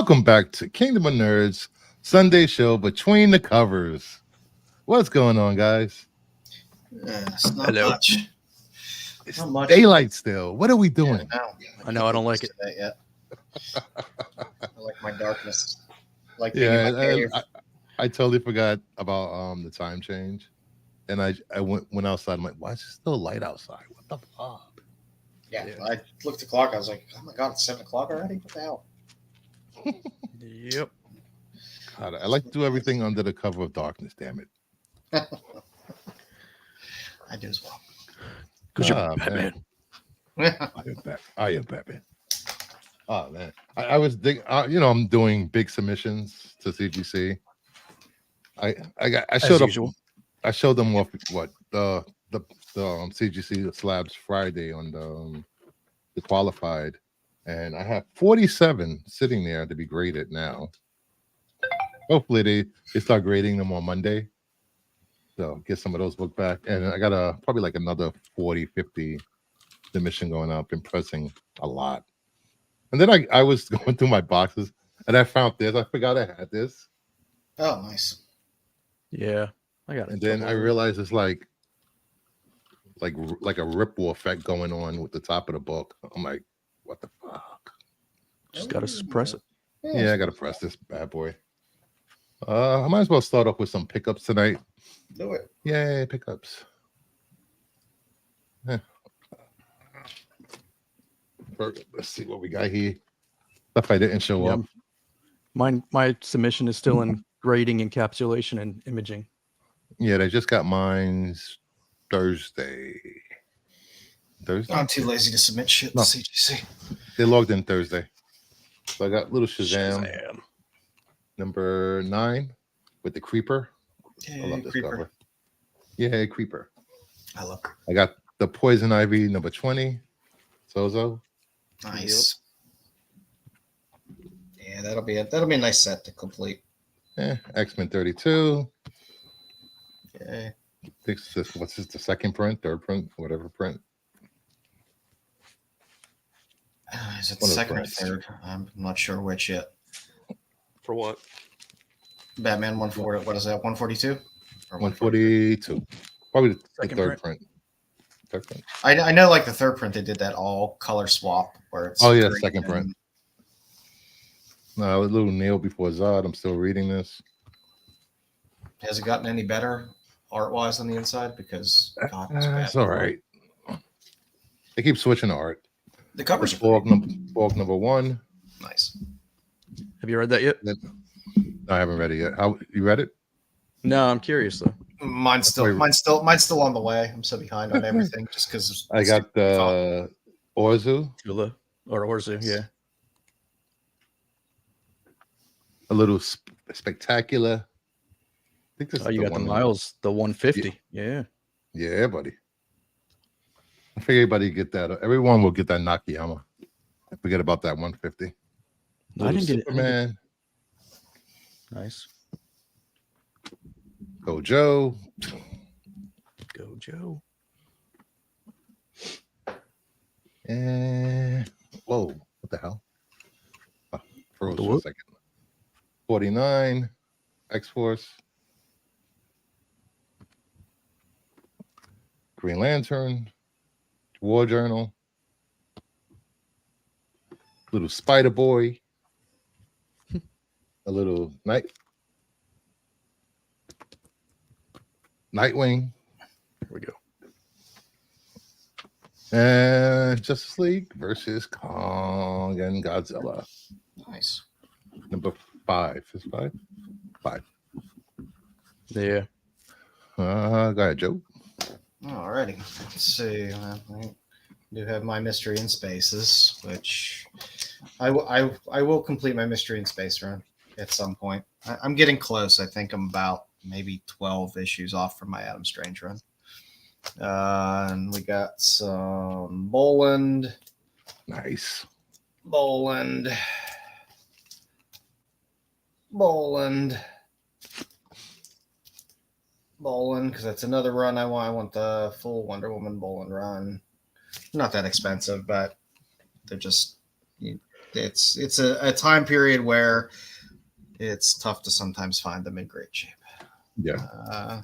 Welcome back to Kingdom of Nerds Sunday show between the covers. What's going on, guys? It's not Hello. much. It's Not much. daylight still. What are we doing? I know, I don't like it. That yet. I like my darkness. I like being in my cave. I totally forgot about the time change, and I went outside. I'm like, why is it still light outside? What the fuck? Yeah, I looked at the clock. I was like, oh my god, it's 7 o'clock already. What the hell? Yep. God, I like to do everything under the cover of darkness. Damn it! I do as well. Because you're Batman. I am Batman. Oh man, I was thinking, I'm doing big submissions to CGC. I showed them off what the CGC slabs Friday on the qualified, and I have 47 sitting there to be graded now. Hopefully they start grading them on Monday, so get some of those booked back. And I got probably like another 40, 50 submission going up. Been pressing a lot. And then I was going through my boxes and I found this. I forgot I had this. Oh, nice. Yeah, I got it. And then I realized it's like a ripple effect going on with the top of the book. I'm like, what the fuck? Just gotta suppress it. Yeah, I gotta press this bad boy. I might as well start off with some pickups tonight. Do it. Yay, pickups. Let's see what we got here. Stuff I didn't show up. My submission is still in grading, encapsulation, and imaging. Yeah, they just got mine's Thursday. I'm too lazy to submit shit to CGC. They logged in Thursday. So I got little Shazam. Number 9 with the Creeper. Yeah, I love this Creeper. cover. Yeah, Creeper. I love Creeper. I got the Poison Ivy number 20. Sozo. Nice. Yep. Yeah, that'll be a nice set to complete. Yeah, XMen 32. Okay. What's this? The second print, third print, whatever print. Is it the second or third? I'm not sure which yet. For what? Batman 140. What is that? 142? Or 142. Probably the third print. Third print. I know, like the third print, they did that all color swap where it's. Oh yeah, second print. No, a little nail before Zod. I'm still reading this. Has it gotten any better art-wise on the inside? Because God, it's all right. They keep switching the art. The covers are Borg number 1. Nice. Have you read that yet? No, I haven't read it yet. How you read it? No, I'm curious though. Mine's still on the way. I'm so behind on everything just because I got the Orzu. Tula or Orzu, yeah. A little spectacular. I think this you got the Miles, the 150. Yeah. Yeah, buddy. I figure everybody get that. Everyone will get that Nakayama. I forget about that 150. I didn't get it. Superman. Nice. Go Joe. Go Joe. And whoa, what the hell? Froze for a second. 49, X-Force. Green Lantern. War Journal. Little Spider Boy. A little Nightwing. Here we go. And Justice League versus Kong and Godzilla. Nice. Number 5. Is 5? 5. Yeah. Go ahead, Joe. Alrighty. Let's see. I do have my Mystery in Spaces, which I will complete my Mystery in Space run at some point. I'm getting close. I think I'm about maybe 12 issues off from my Adam Strange run. And we got some Boland. Nice. Boland. Because that's another run I want. I want the full Wonder Woman Boland run. Not that expensive, but they're just It's a time period where it's tough to sometimes find them in great shape. Yeah.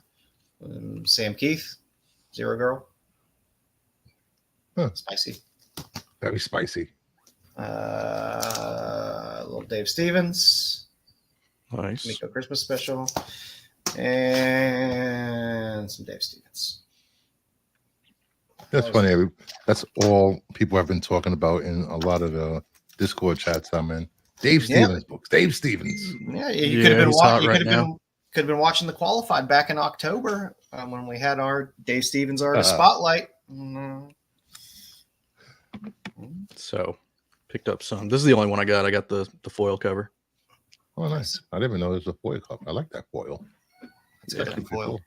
Sam Keith, Zero Girl. Huh. Spicy. Very spicy. Little Dave Stevens. Nice. Miko Christmas special. And some Dave Stevens. That's funny. That's all people have been talking about in a lot of the Discord chats I'm in. Dave Stevens books. Dave Stevens. Yeah, you could have been he's watching. hot You right could have been watching the qualified back in October when we had our Dave Stevens artist spotlight. So, picked up some. This is the only one I got. I got the foil cover. Oh, nice. I didn't even know there was a foil cover. I like that foil. It's got the foil. Cool.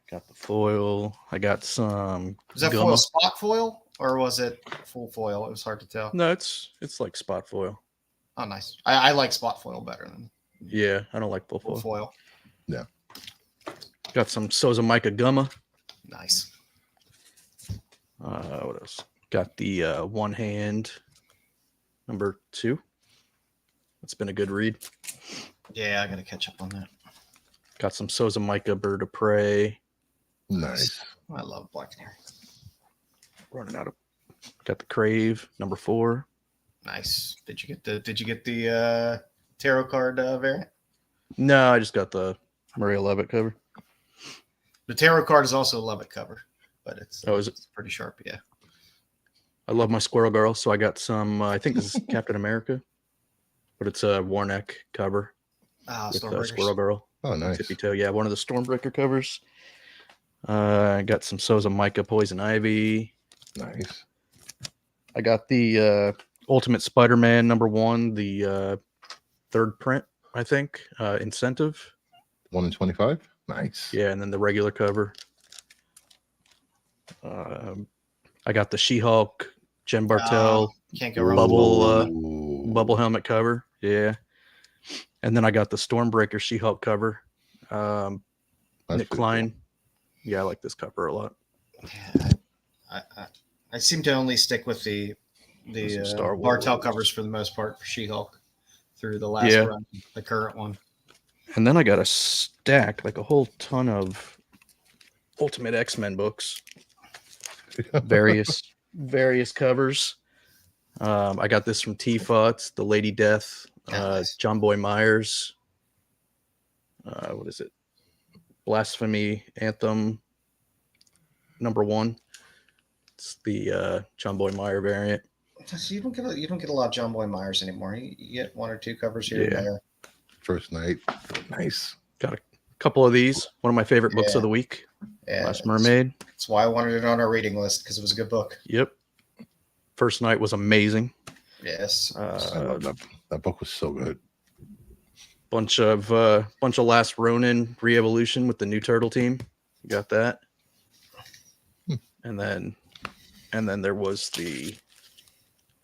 Got the foil. I got some. Was that foil spot foil or was it full foil? It was hard to tell. No, it's like spot foil. Oh, nice. I like spot foil better than I don't like full foil. Yeah. Got some Soza Mica Gumma. Nice. What else? Got the one hand number 2. It's been a good read. Yeah, I gotta catch up on that. Got some Soza Mica Bird of Prey. Nice. I love Black Canary. Running out of. Got the Crave number 4. Nice. Did you get the tarot card variant? No, I just got the Maria Levitt cover. The tarot card is also a Levitt cover, but it's it's pretty sharp. Yeah. I love my Squirrel Girl, so I got some. I think this is Captain America, but it's a Warneck cover with Squirrel Girl. Oh, nice. Tippy toe. Yeah, one of the Stormbreaker covers. I got some Soza Mica Poison Ivy. Nice. I got the Ultimate Spider-Man number 1, the 3rd print, I think, incentive. 1 in 25. Nice. Yeah, and then the regular cover. I got the She-Hulk, Jen Bartel, can't go wrong. bubble helmet cover. Yeah, and then I got the Stormbreaker She-Hulk cover. Nick Klein. Cool. Yeah, I like this cover a lot. Yeah, I seem to only stick with the Bartel covers for the most part for She-Hulk through the last run, the current one. And then I got a stack, like a whole ton of Ultimate XMen books, various covers. I got this from Tifa. It's the Lady Death, John Boy Myers. What is it? Blasphemy Anthem number 1. It's the John Boy Meyer variant. So you don't get a lot of John Boy Myers anymore. You get 1 or 2 covers here and there. First Night. Nice. Got a couple of these. One of my favorite books of the week. Yeah, Last Mermaid. That's why I wanted it on our reading list, because it was a good book. Yep. First Night was amazing. Yes. I love that book was so good. Bunch of Last Ronin re-evolution with the new Turtle team. You got that. And then there was the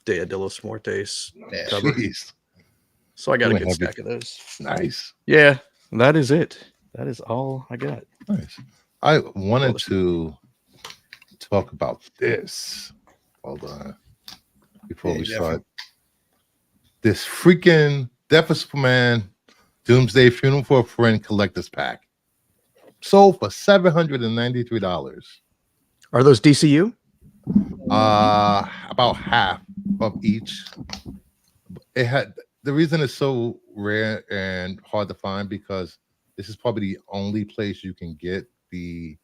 Dia de los Muertes cover. Jeez. So I got a good stack of those. Nice. Yeah, that is it. That is all I got. Nice. I wanted to talk about this. Hold on. Before we start. This freaking Death of Superman Doomsday Funeral for a Friend collector's pack. Sold for $793. Are those DCU? About half of each. It had the reason it's so rare and hard to find because this is probably the only place you can get the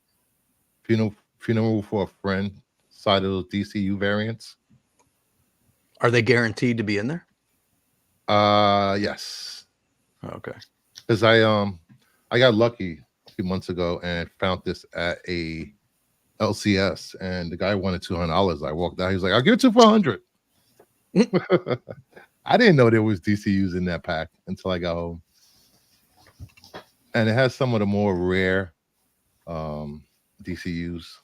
funeral for a friend side of those DCU variants. Are they guaranteed to be in there? Yes. Okay. Because I got lucky a few months ago and found this at a LCS, and the guy wanted $200. I walked out. He was like, "I'll give it to you for $100." I didn't know there was DCUs in that pack until I got home, and it has some of the more rare DCUs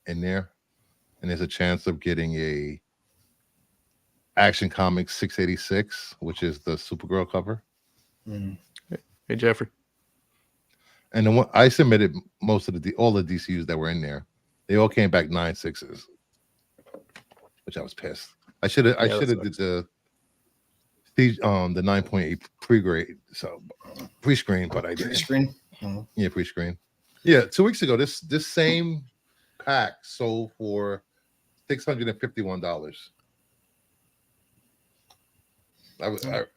in there, and there's a chance of getting a Action Comics 686, which is the Supergirl cover. Hey Jeffrey. And then I submitted most of all the DCUs that were in there. They all came back 9.6s, which I was pissed. I should have did the 9.8 pre-grade, so pre-screen, but I did Screen. Yeah, pre-screen. Yeah, 2 weeks ago, this same pack sold for $651.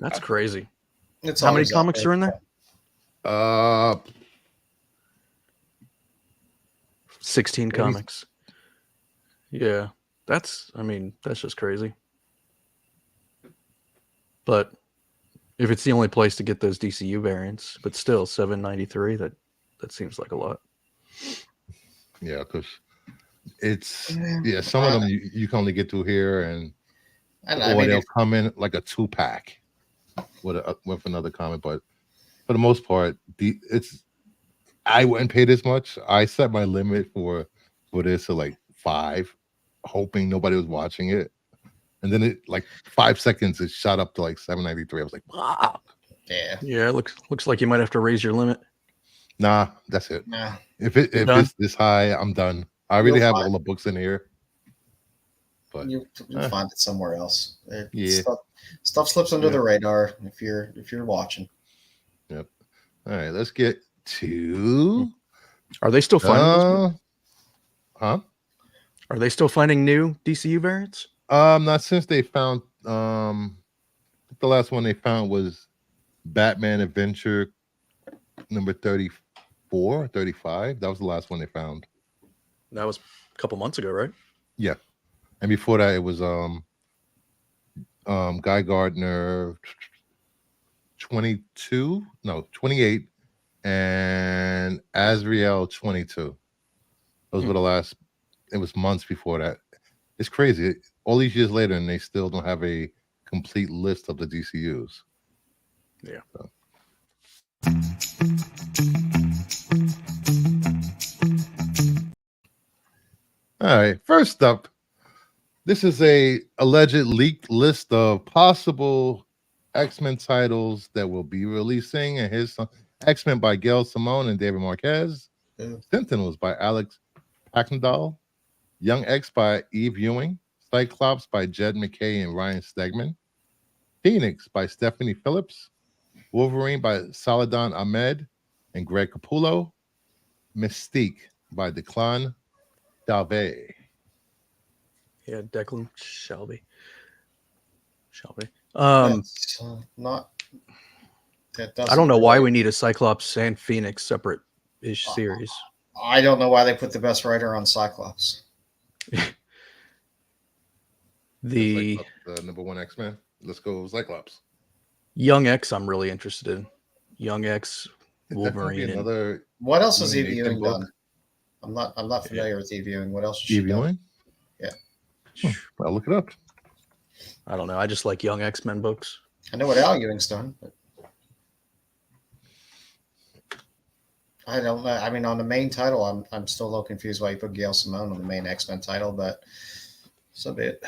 That's crazy. It's How many always up comics there. are in there? 16 comics. Yeah, that's just crazy. But if it's the only place to get those DCU variants, but still $793, that seems like a lot. Yeah, because it's some of them you can only get through here, or they'll come in like a 2-pack with another comic. But for the most part, I wouldn't pay this much. I set my limit for this to like 5, hoping nobody was watching it, and then it like 5 seconds it shot up to like $793. I was like, wow. Yeah, it looks like you might have to raise your limit. Nah, that's it. Nah. If it's this high, I'm done. I really have all the books in here. But you'll find it somewhere else. Yeah. Stuff slips under the radar if you're watching. Yep. All right, let's get to. Are they still finding Huh? Are they still finding new DCU variants? Not since they found the last one they found was Batman Adventure number 34, 35. That was the last one they found. That was a couple months ago, right? Yeah. And before that, it was Guy Gardner 28, and Azrael 22. Those were the last. It was months before that. It's crazy. All these years later, and they still don't have a complete list of the DCUs. Yeah. So. All right. First up, this is a alleged leaked list of possible X-Men titles that will be releasing, and here's some X-Men by Gail Simone and David Marquez, Sentinels by Alex Packendall, Young X by Eve Ewing, Cyclops by Jed McKay and Ryan Stegman, Phoenix by Stephanie Phillips, Wolverine by Saladin Ahmed and Greg Capullo, Mystique by Declan Dalve. Yeah, Declan Shelby. Not. I don't know why we need a Cyclops and Phoenix separate-ish series. I don't know why they put the best writer on Cyclops. The number 1 X-Men. Let's go Cyclops. Young X, I'm really interested in. Young X, Wolverine. Another. What else has Eve Ewing done? I'm not familiar with Eve Ewing. What else has she done? Ewing? Yeah. I'll look it up. I don't know. I just like Young X-Men books. I know what Al Ewing's done, but I don't know. I mean, on the main title, I'm still a little confused why you put Gail Simone on the main X-Men title, but so be it.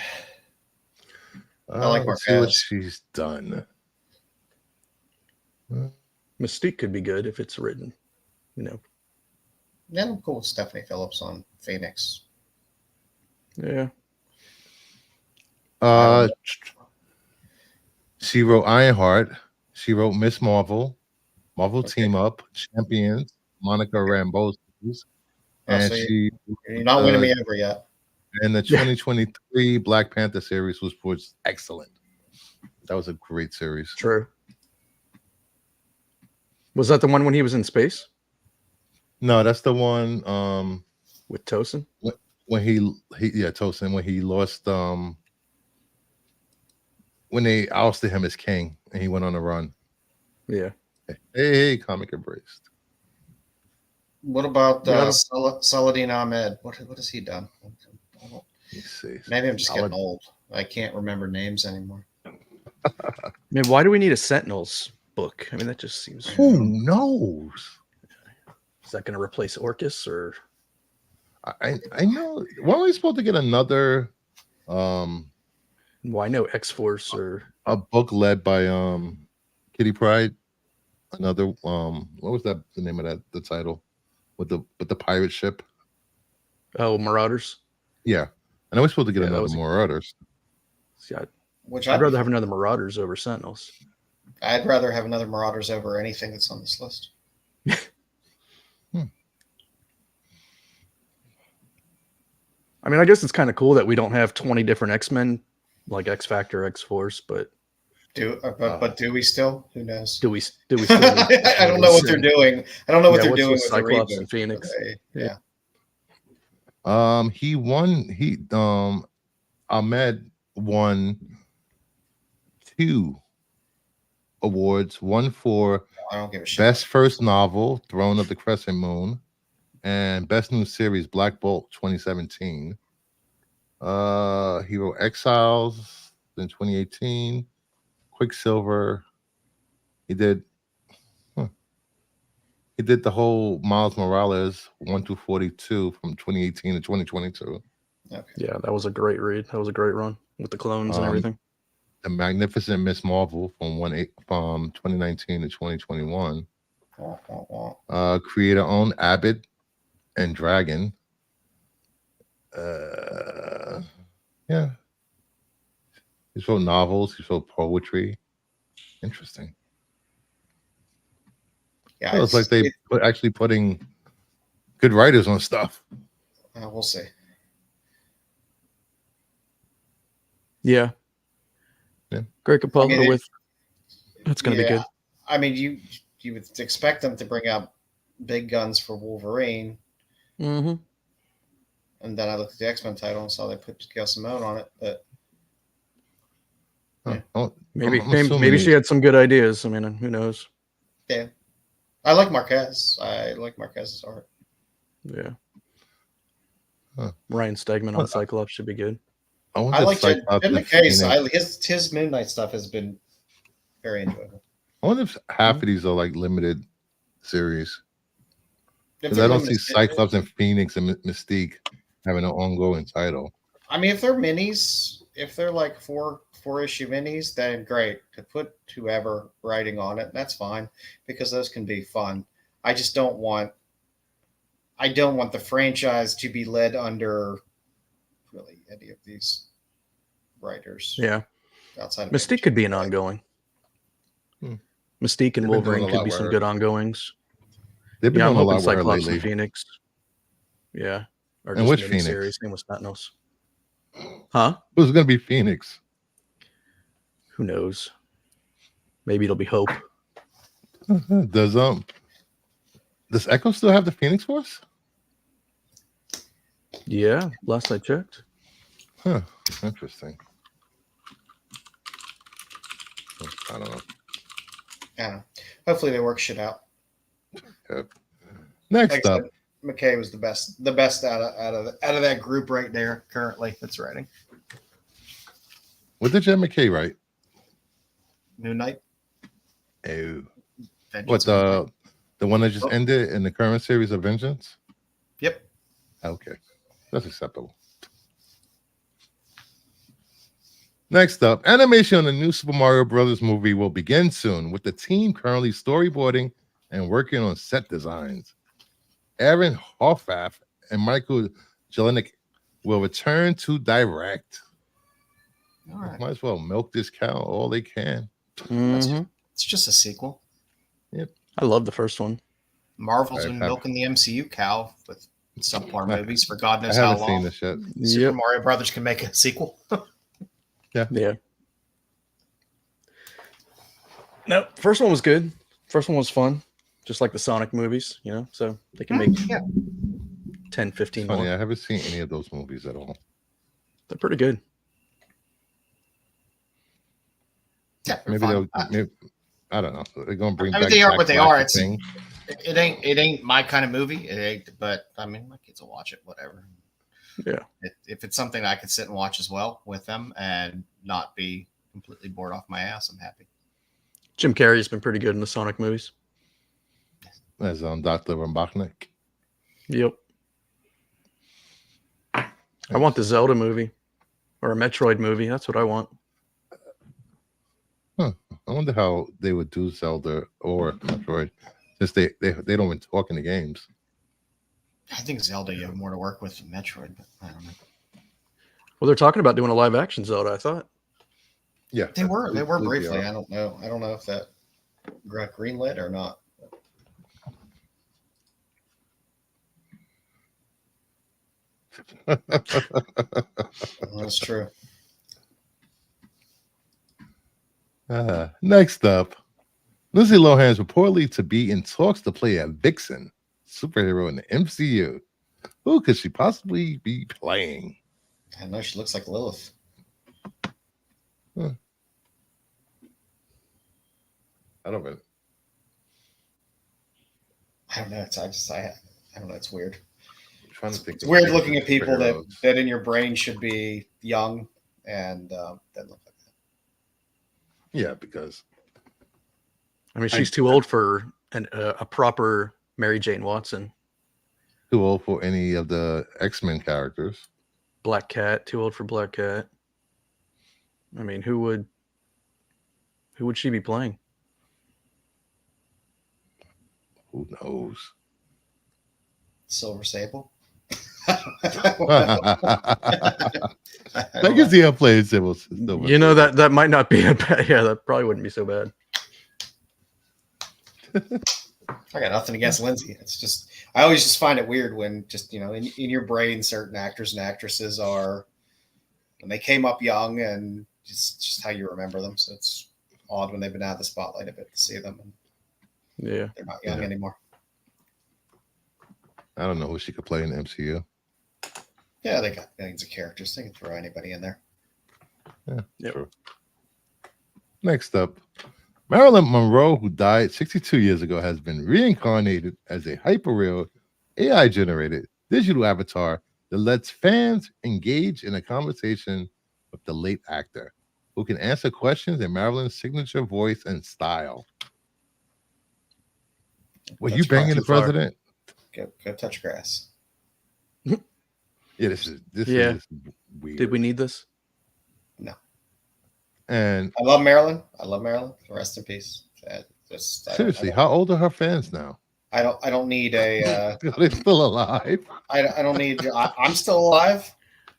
I like Let's see what she's done. Mystique could be good if it's written, Yeah, I'm cool with Stephanie Phillips on Phoenix. Yeah. She wrote Ironheart. She wrote Miss Marvel, Marvel Team Up, Champions, Monica Rambeau, and you're not winning me over yet. And the 2023 Black Panther series was excellent. That was a great series. True. Was that the one when he was in space? No, that's the one with Tosin. When he Tosin, when he lost when they ousted him as king and he went on a run. Yeah. Hey, comic embraced. What about Saladin Ahmed? What has he done? Let's see. Maybe I'm just getting old. I can't remember names anymore. Man, why do we need a Sentinels book? I mean, that just seems. Who knows? Is that going to replace Orcus or? I know. Why are we supposed to get another? Well, I know X-Force or a book led by Kitty Pryde. Another what was that? The name of the title with the pirate ship? Oh, Marauders. Yeah, and I was supposed to get another Marauders. See, Which I'd rather have another Marauders over Sentinels. I'd rather have another Marauders over anything that's on this list. I mean, I guess it's kind of cool that we don't have 20 different X-Men, like X-Factor, X-Force, but do we still? Who knows? Do we still need I don't know what they're doing. I don't know what they're doing with Cyclops the and Phoenix. Yeah. He won. Ahmed won 2 awards. One for I don't give a shit. Best First Novel, Throne of the Crescent Moon, and Best New Series, Black Bolt 2017. Hero Exiles in 2018. Quicksilver. He did the whole Miles Morales 1 through 42 from 2018 to 2022. Okay. Yeah, that was a great read. That was a great run with the clones and everything. The Magnificent Miss Marvel from 2019 to 2021. Creator owned Abbott and Dragon. Yeah. He's wrote novels. He's wrote poetry. Interesting. Yeah, it's like they actually putting good writers on stuff. We'll see. Yeah. Greg Capullo with that's going to be good. I mean, you would expect them to bring out big guns for Wolverine. Mm-hmm. And then I looked at the X-Men title and saw they put Gail Simone on it, but maybe she had some good ideas. I mean, who knows? Yeah. I like Marquez. I like Marquez's art. Yeah. Ryan Stegman on Cyclops should be good. I like Jed McKay's. His Moon Knight stuff has been very enjoyable. I wonder if half of these are like limited series. Because I don't see Cyclops and Phoenix and Mystique having an ongoing title. I mean, if they're minis, if they're like four-issue minis, then great. To put whoever writing on it, that's fine, because those can be fun. I just don't want the franchise to be led under really any of these writers. Yeah. Outside of Mystique could be an ongoing. Mystique and Wolverine could be some good ongoings. They've been I'm on a lot Cyclops lately. and Phoenix. Yeah. Or and which Phoenix? Series. Same with Thanos. Huh? Who's going to be Phoenix? Who knows? Maybe it'll be Hope. Does Echo still have the Phoenix Force? Yeah, last I checked. Huh. Interesting. I don't know. Yeah. Hopefully they work shit out. Yep. Next up, McKay was the best out of that group right there currently that's writing. What did Jed McKay write? Moon Knight. Oh. What, the one that just ended in the current series of Vengeance? Yep. Okay. That's acceptable. Next up, animation on the new Super Mario Brothers movie will begin soon, with the team currently storyboarding and working on set designs. Aaron Hoffath and Michael Jelenic will return to direct. All right. Might as well milk this cow all they can. Mm-hmm. It's just a sequel. Yep. I love the first one. Marvel's been milking the MCU cow with subpar movies for God knows how long. I haven't seen this yet. Super Mario Brothers can make a sequel. Yeah. No, first one was good. First one was fun. Just like the Sonic movies, so they can make 10, 15 more. I haven't seen any of those movies at all. They're pretty good. Yeah, maybe I don't know. They're gonna bring back. They are what they are. Thing. It ain't my kind of movie. It ain't, but I mean, my kids will watch it. Whatever. Yeah. If it's something I could sit and watch as well with them and not be completely bored off my ass, I'm happy. Jim Carrey's been pretty good in the Sonic movies. As Dr. Robotnik. Yep. I want the Zelda movie or a Metroid movie. That's what I want. Huh. I wonder how they would do Zelda or Metroid, since they don't even talk in the games. I think Zelda you have more to work with than Metroid, but I don't know. Well, they're talking about doing a live action Zelda, I thought. Yeah, They were believe they briefly. are. I don't know if that got greenlit or not. That's true. Next up, Lindsay Lohan is reportedly to be in talks to play a Vixen superhero in the MCU. Who could she possibly be playing? I know she looks like Lilith. Huh. I don't know. I don't know. I don't know. It's weird. I'm trying to think. It's of weird Vixen looking at people superheroes. that in your brain should be young and then look like that. Yeah, because I mean, she's too old for a proper Mary Jane Watson. too old for any of the X-Men characters. Black Cat, too old for Black Cat. I mean, who would she be playing? Who knows? Silver Sable. I can see her playing Silver. You know, that might not be a bad. Yeah, that probably wouldn't be so bad. I got nothing against Lindsay. It's just I always just find it weird when just in your brain certain actors and actresses are when they came up young and just how you remember them. So it's odd when they've been out of the spotlight a bit to see them and Yeah, they're not young anymore. I don't know who she could play in the MCU. Yeah, they got millions of characters. They can throw anybody in there. Yeah, Yep. true. Next up, Marilyn Monroe, who died 62 years ago, has been reincarnated as a hyperreal, AI-generated digital avatar that lets fans engage in a conversation with the late actor, who can answer questions in Marilyn's signature voice and style. Were you That's banging far the too far. president? Go touch grass. Yeah, this is weird. did we need this? And I love Marilyn. Rest in peace. seriously, how old are her fans now? I don't need a. Are they still alive? I don't need. I'm still alive.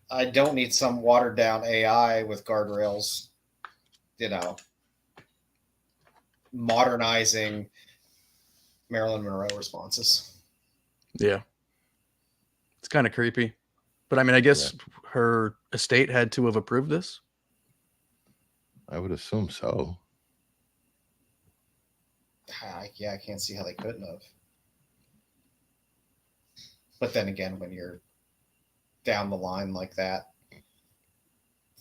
I don't need some watered down AI with guardrails. Modernizing Marilyn Monroe responses. Yeah, it's kind of creepy, but I mean, I guess her estate had to have approved this. I would assume so. Yeah, I can't see how they couldn't have. But then again, when you're down the line like that,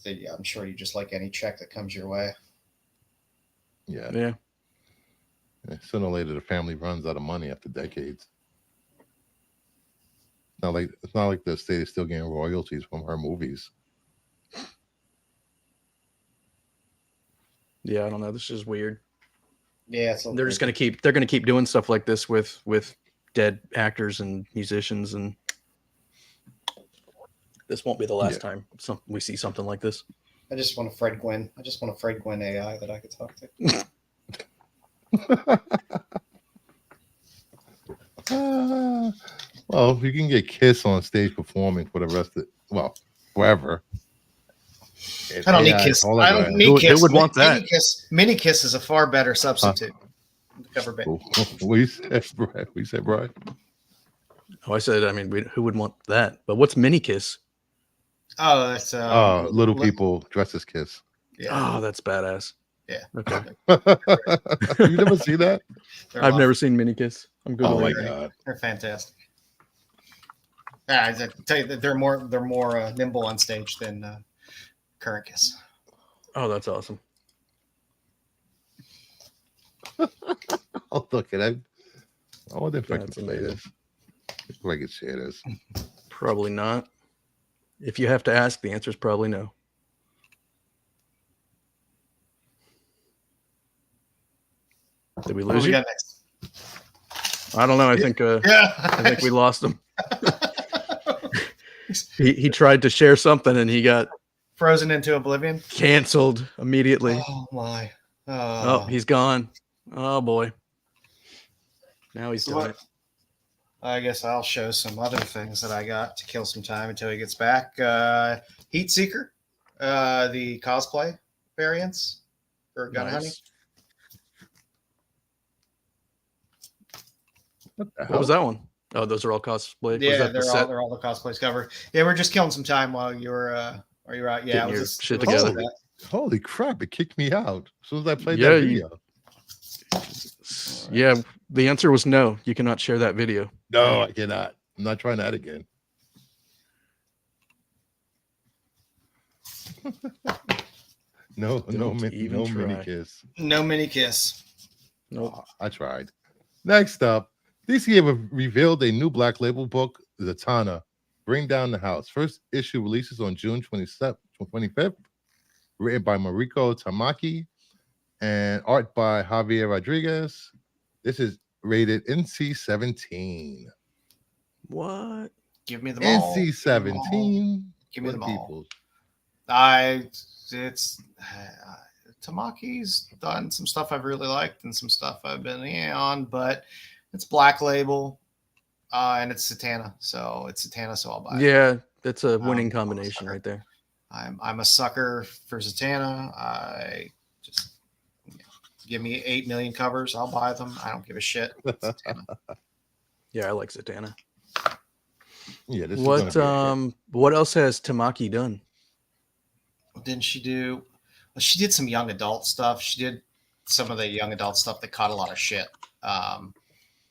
I'm sure you just like any check that comes your way. Yeah. Yeah, Sooner or later, the family runs out of money after decades. It's not like the estate is still getting royalties from her movies. yeah. I don't know. This is weird. Yeah, They're just gonna keep doing stuff like this with dead actors and musicians, and this won't be the last time we see something like this. I just want a Fred Gwynn. I just want a Fred Gwynn AI that I could talk to. Well, if you can get Kiss on stage performing for the rest of forever. I don't need Kiss. I don't need Kiss. Who would want that? Mini Kiss is a far better substitute. Cover band. We said, Brian. Oh, I said. I mean, who would want that? But what's Mini Kiss? Oh, that's little people dressed as Kiss. Yeah. Oh, that's badass. Yeah. Okay. You never see that? I've never seen Mini Kiss. I'm good. Oh my with it. god, they're fantastic. I tell you that they're more nimble on stage than current Kiss. Oh, that's awesome. Oh, look at it. I wonder if I That's can play amazing. this. If I can share this. Probably not. If you have to ask, the answer is probably no. Did we What do lose we you? got next? I don't know. I think I think we lost him. He tried to share something and he got frozen into oblivion. Canceled immediately. Oh my! Oh, he's gone. Oh boy. Now he's done it. I guess I'll show some other things that I got to kill some time until he gets back. Heat Seeker, the cosplay variants for gun hunting. Nice. What was that one? Oh, those are all cosplay. Was Yeah, that the set? they're all the cosplays covered. Yeah, we're just killing some time while you're out. Yeah, Getting your shit together. Holy crap! It kicked me out as soon as I played Yeah, that video. Yeah, the answer was no. You cannot share that video. No, I cannot. I'm not trying that again. No mini kiss. No mini kiss. Nope. Oh, I tried. Next up, DC have revealed a new Black Label book, Zatanna, Bring Down the House. First issue releases on June 25th, written by Mariko Tamaki and art by Javier Rodriguez. This is rated NC-17. What? Give me them all. NC-17. Give me them all. Tamaki's done some stuff I've really liked and some stuff I've been on, but it's Black Label and it's Zatanna, so I'll buy it. Yeah, that's a winning combination right there. I'm a sucker for Zatanna. I just give me 8 million covers, I'll buy them. I don't give a shit. Yeah, I like Zatanna. Yeah, this what else has Tamaki done? Didn't she do? She did some young adult stuff. She did some of the young adult stuff that caught a lot of shit,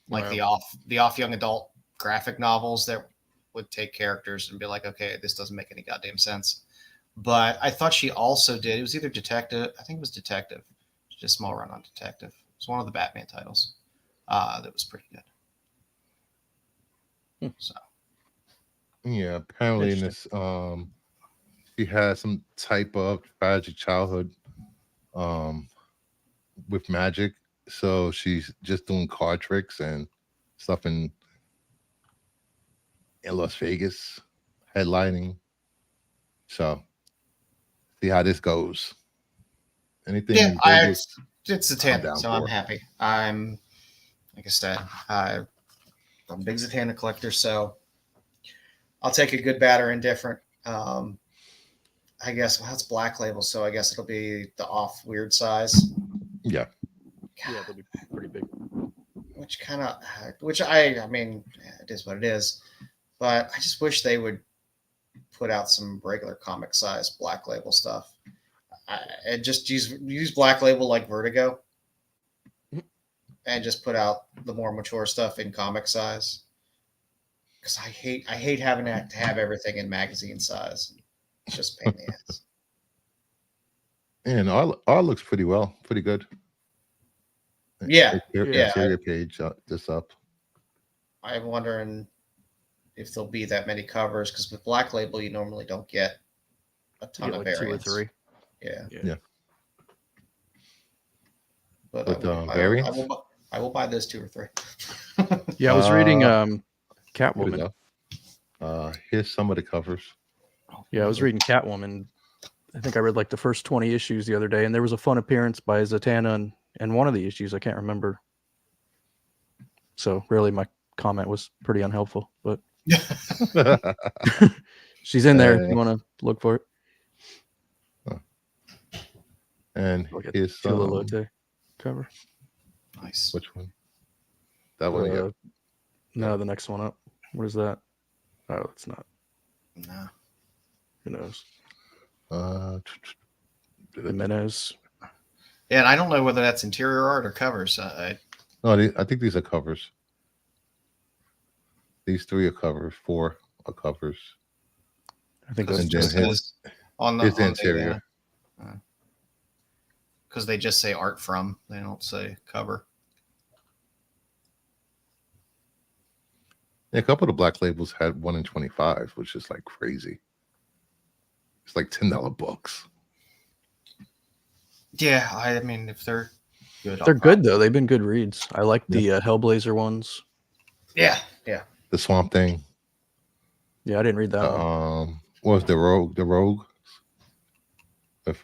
like the off young adult graphic novels that would take characters and be like, okay, this doesn't make any goddamn sense. But I thought she also did. It was either Detective. I think it was Detective. She did a small run on Detective. It's one of the Batman titles that was pretty good. So. Yeah, apparently in this, she has some type of tragic childhood with magic. So she's just doing card tricks and stuff in Las Vegas, headlining. So see how this goes. Anything? Yeah, it's Zatanna, so I'm happy. Like I said, I'm a big Zatanna collector, so I'll take a good, bad, or indifferent. I guess that's Black Label, so I guess it'll be the off weird size. Yeah. Yeah, it'll be pretty big. I mean, it is what it is. But I just wish they would put out some regular comic size Black Label stuff. And just use Black Label like Vertigo, and just put out the more mature stuff in comic size. Because I hate having to have everything in magazine size. It's just a pain in the ass. And art looks pretty good. Yeah. Interior page this up. I'm wondering if there'll be that many covers, because with Black Label you normally don't get a ton of variants. 2 or 3. Yeah. But variants? I will buy those 2 or 3. Yeah, I was reading Catwoman. Here's some of the covers. Yeah, I was reading Catwoman. I think I read like the first 20 issues the other day, and there was a fun appearance by Zatanna in one of the issues. I can't remember. So really, my comment was pretty unhelpful, but she's in there if you want to look for it. And here's Chilolote cover. Nice. Which one? That one. No, the next one up. What is that? Oh, it's not. No. Who knows? Jimenez. Yeah, and I don't know whether that's interior art or covers. I think these are covers. These 3 are covers. 4 are covers. I think that's just on the interior. Because they just say art from. They don't say cover. Yeah, a couple of the Black Labels had 1 in 25, which is like crazy. It's like $10 books. Yeah, I mean, if they're good, they're good though. They've been good reads. I like the Hellblazer ones. Yeah. The Swamp Thing. Yeah, I didn't read that one. What was the Rogue? With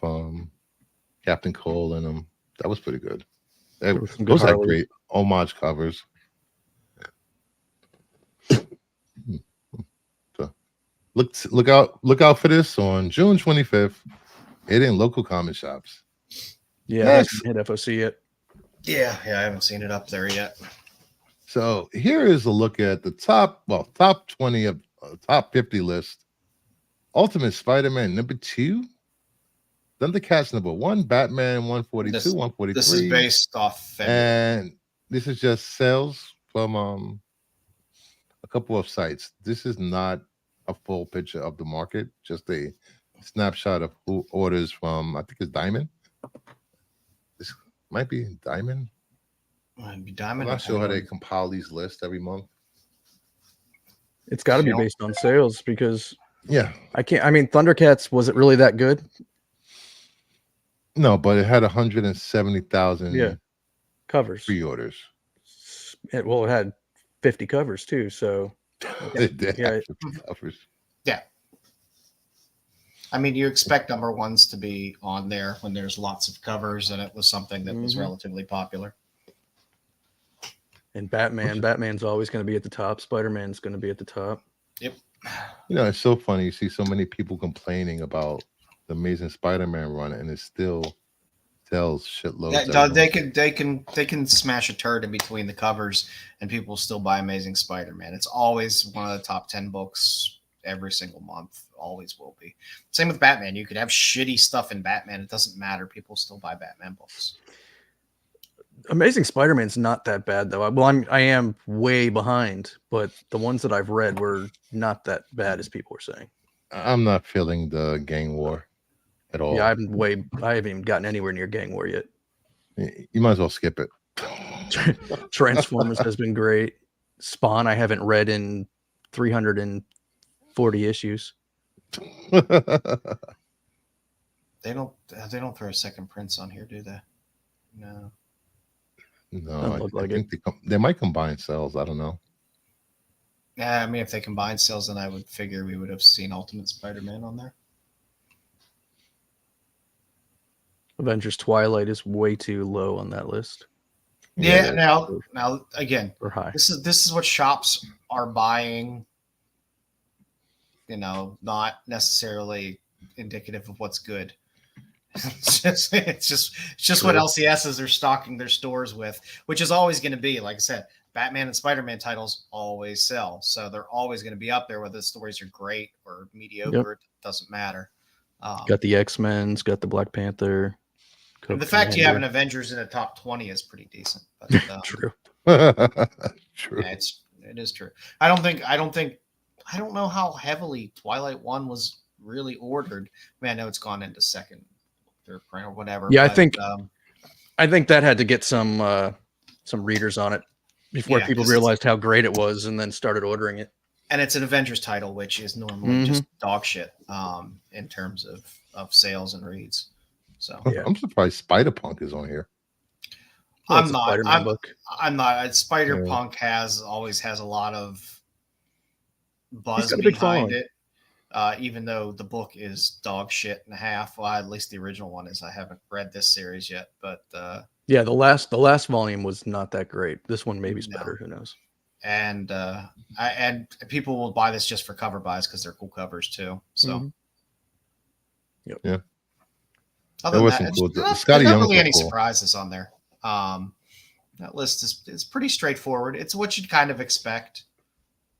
Captain Cole and them. That was pretty good. Those had great homage covers. So look out for this on June 25th. hit in local comic shops. Yeah, Next. it hasn't hit FOC yet. Yeah, I haven't seen it up there yet. So here is a look at the top 20 of top 50 list. Ultimate Spider-Man number 2. Thundercats number 1. Batman 142, 143. This is based off February. And this is just sales from a couple of sites. This is not a full picture of the market, just a snapshot of who orders from, I think it's Diamond. This might be Diamond. Might be Diamond. I'm not sure how they compile these lists every month. It's got to be based on sales because Yeah. Thundercats, was it really that good? No, but it had 170,000 covers. pre-orders. It had 50 covers too, so It did yeah. have 50 covers. Yeah. I mean, you expect number ones to be on there when there's lots of covers, and it was something that was relatively popular. And Batman's always going to be at the top. Spider-Man's going to be at the top. Yep. You know, it's so funny. You see so many people complaining about the Amazing Spider-Man run, and it still sells shitloads. Yeah, they can smash a turd in between the covers, and people still buy Amazing Spider-Man. It's always one of the top 10 books every single month. Always will be. Same with Batman. You could have shitty stuff in Batman. It doesn't matter. People still buy Batman books. Amazing Spider-Man's not that bad though. Well, I am way behind, but the ones that I've read were not that bad as people were saying. I'm not feeling the gang war at all. Yeah, I haven't even gotten anywhere near gang war yet. You might as well skip it. Transformers has been great. Spawn I haven't read in 340 issues. They don't throw a second Prince on here, do they? No. No, I think they might combine cells. I don't know. Yeah, I mean, if they combine cells, then I would figure we would have seen Ultimate Spider-Man on there. Avengers Twilight is way too low on that list. Yeah, now again, or high. This is what shops are buying. You know, not necessarily indicative of what's good. It's just what LCSs are stocking their stores with, which is always going to be, like I said, Batman and Spider-Man titles always sell, so they're always going to be up there. Whether the stories are great or mediocre, it doesn't matter. Got the X-Men's, got the Black Panther. And the fact you have an Avengers in the top 20 is pretty decent. But, True. True. Yeah, it is true. I don't know how heavily Twilight 1 was really ordered. I mean, I know it's gone into second, third print or whatever. Yeah, but, I think that had to get some readers on it before people realized how great it was and then started ordering it. And it's an Avengers title, which is normally just dog shit in terms of sales and reads. So yeah. I'm surprised Spider-Punk is on here. I'm not. Spider-Punk always has a lot of buzz behind it. Even though the book is dog shit and a half. Well, at least the original one is. I haven't read this series yet, but yeah, the last volume was not that great. This one maybe is better. Who knows? And and people will buy this just for cover buys because they're cool covers too. So, yeah. Other than that, there's not really any surprises on there. That list is pretty straightforward. It's what you'd kind of expect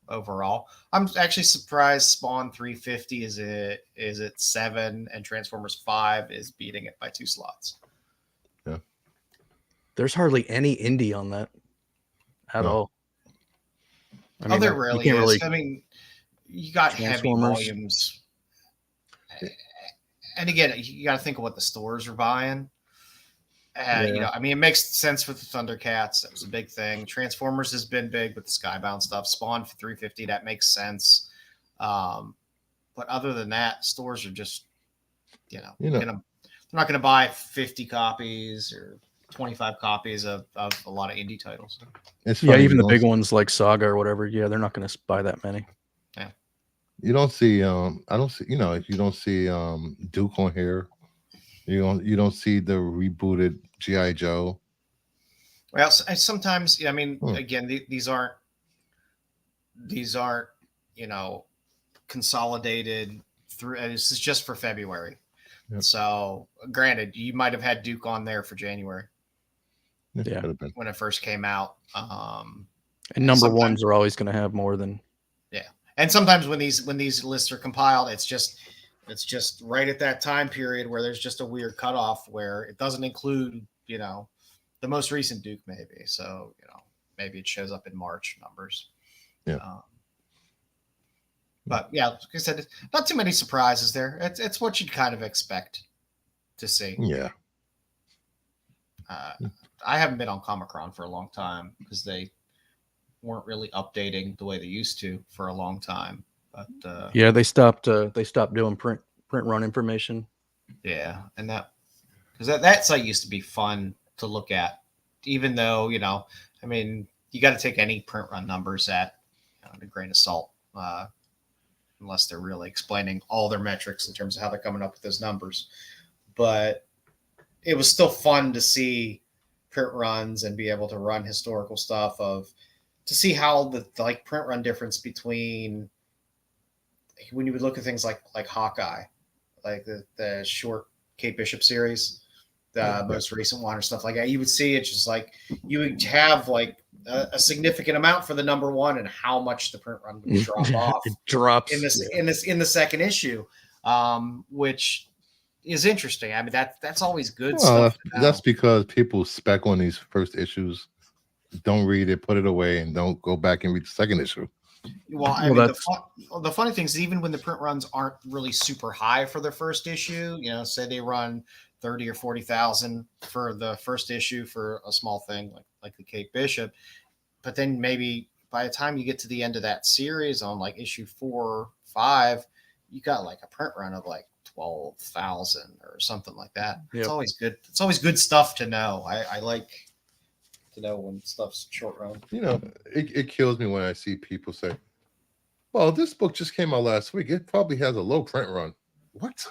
overall. I'm actually surprised Spawn 350 is at 7 and Transformers 5 is beating it by 2 slots. Yeah. There's hardly any indie on that at all. I mean, there really is. I mean, you got heavy volumes. And again, you got to think of what the stores are buying. You know, I mean, it makes sense with the Thundercats. That was a big thing. Transformers has been big with the Skybound stuff. Spawn for 350, that makes sense. But other than that, stores are just, they're not going to buy 50 copies or 25 copies of a lot of indie titles. Even the big ones like Saga or whatever. Yeah, they're not going to buy that many. Yeah. You don't see, I don't see, you don't see Duke on here. You don't see the rebooted G.I. Joe. Well, sometimes, I mean, again, these aren't, consolidated through. This is just for February. Yep. So, granted, you might have had Duke on there for January Yeah. Could have been. when it first came out. And number sometimes- ones are always going to have more than. Yeah, and sometimes when these lists are compiled, it's just right at that time period where there's just a weird cutoff where it doesn't include the most recent Duke maybe. So maybe it shows up in March numbers. Yeah. But yeah, like I said, not too many surprises there. It's what you'd kind of expect to see. Yeah. I haven't been on Comic-Con for a long time because they weren't really updating the way they used to for a long time. But Yeah, they stopped doing print run information. yeah, and that site used to be fun to look at, even though I mean, you got to take any print run numbers at a grain of salt. Unless they're really explaining all their metrics in terms of how they're coming up with those numbers. But it was still fun to see print runs and be able to run historical stuff to see how the print run difference between when you would look at things like Hawkeye, like the short Kate Bishop series, the most recent one or stuff like that. You would see it just like you would have a significant amount for the number one and how much the print run would drop off. It drops in the second issue, which is interesting. I mean, that's always good stuff. That's because people spec on these first issues, don't read it, put it away, and don't go back and read the second issue. Well, I mean, the funny thing is, even when the print runs aren't really super high for their first issue, say they run 30 or 40,000 for the first issue for a small thing like the Kate Bishop, but then maybe by the time you get to the end of that series on issue 4 or 5, you got a print run of 12,000 or something like that. Yep. It's always good. It's always good stuff to know. I like to know when stuff's short run. It kills me when I see people say, well, this book just came out last week. It probably has a low print run. What?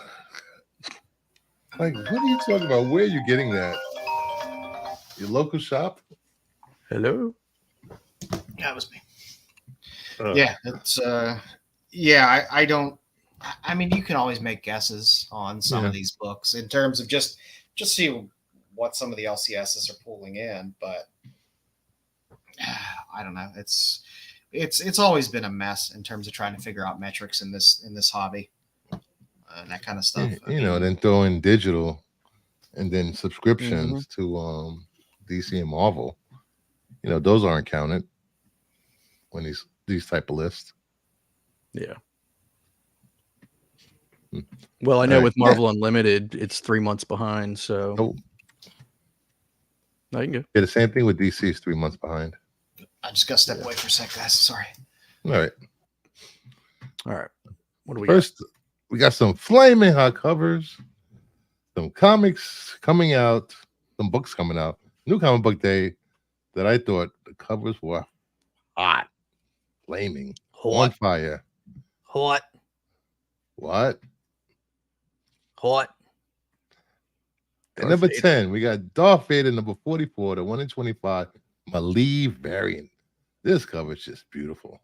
What are you talking about? Where are you getting that? Your local shop? Hello? That was me. Yeah, it's I don't. I mean, you can always make guesses on some of these books in terms of just see what some of the LCSs are pulling in, but I don't know. It's always been a mess in terms of trying to figure out metrics in this hobby and that kind of stuff. Then throw in digital and then subscriptions to DC and Marvel. Those aren't counted when these type of lists. Yeah. Well, I know with Marvel Unlimited, it's 3 months behind. So I can go. Yeah, the same thing with DC is 3 months behind. I just got to step away for a sec, guys. Sorry. All right. What do we First, we got some flaming hot covers, some comics coming out, some books coming out. New Comic Book Day that I thought the covers were hot, flaming, on fire. Hot. What? Hot. At number 10, we got Darth Vader, number 44, the 1 in 25, Maleev variant. This cover is just beautiful.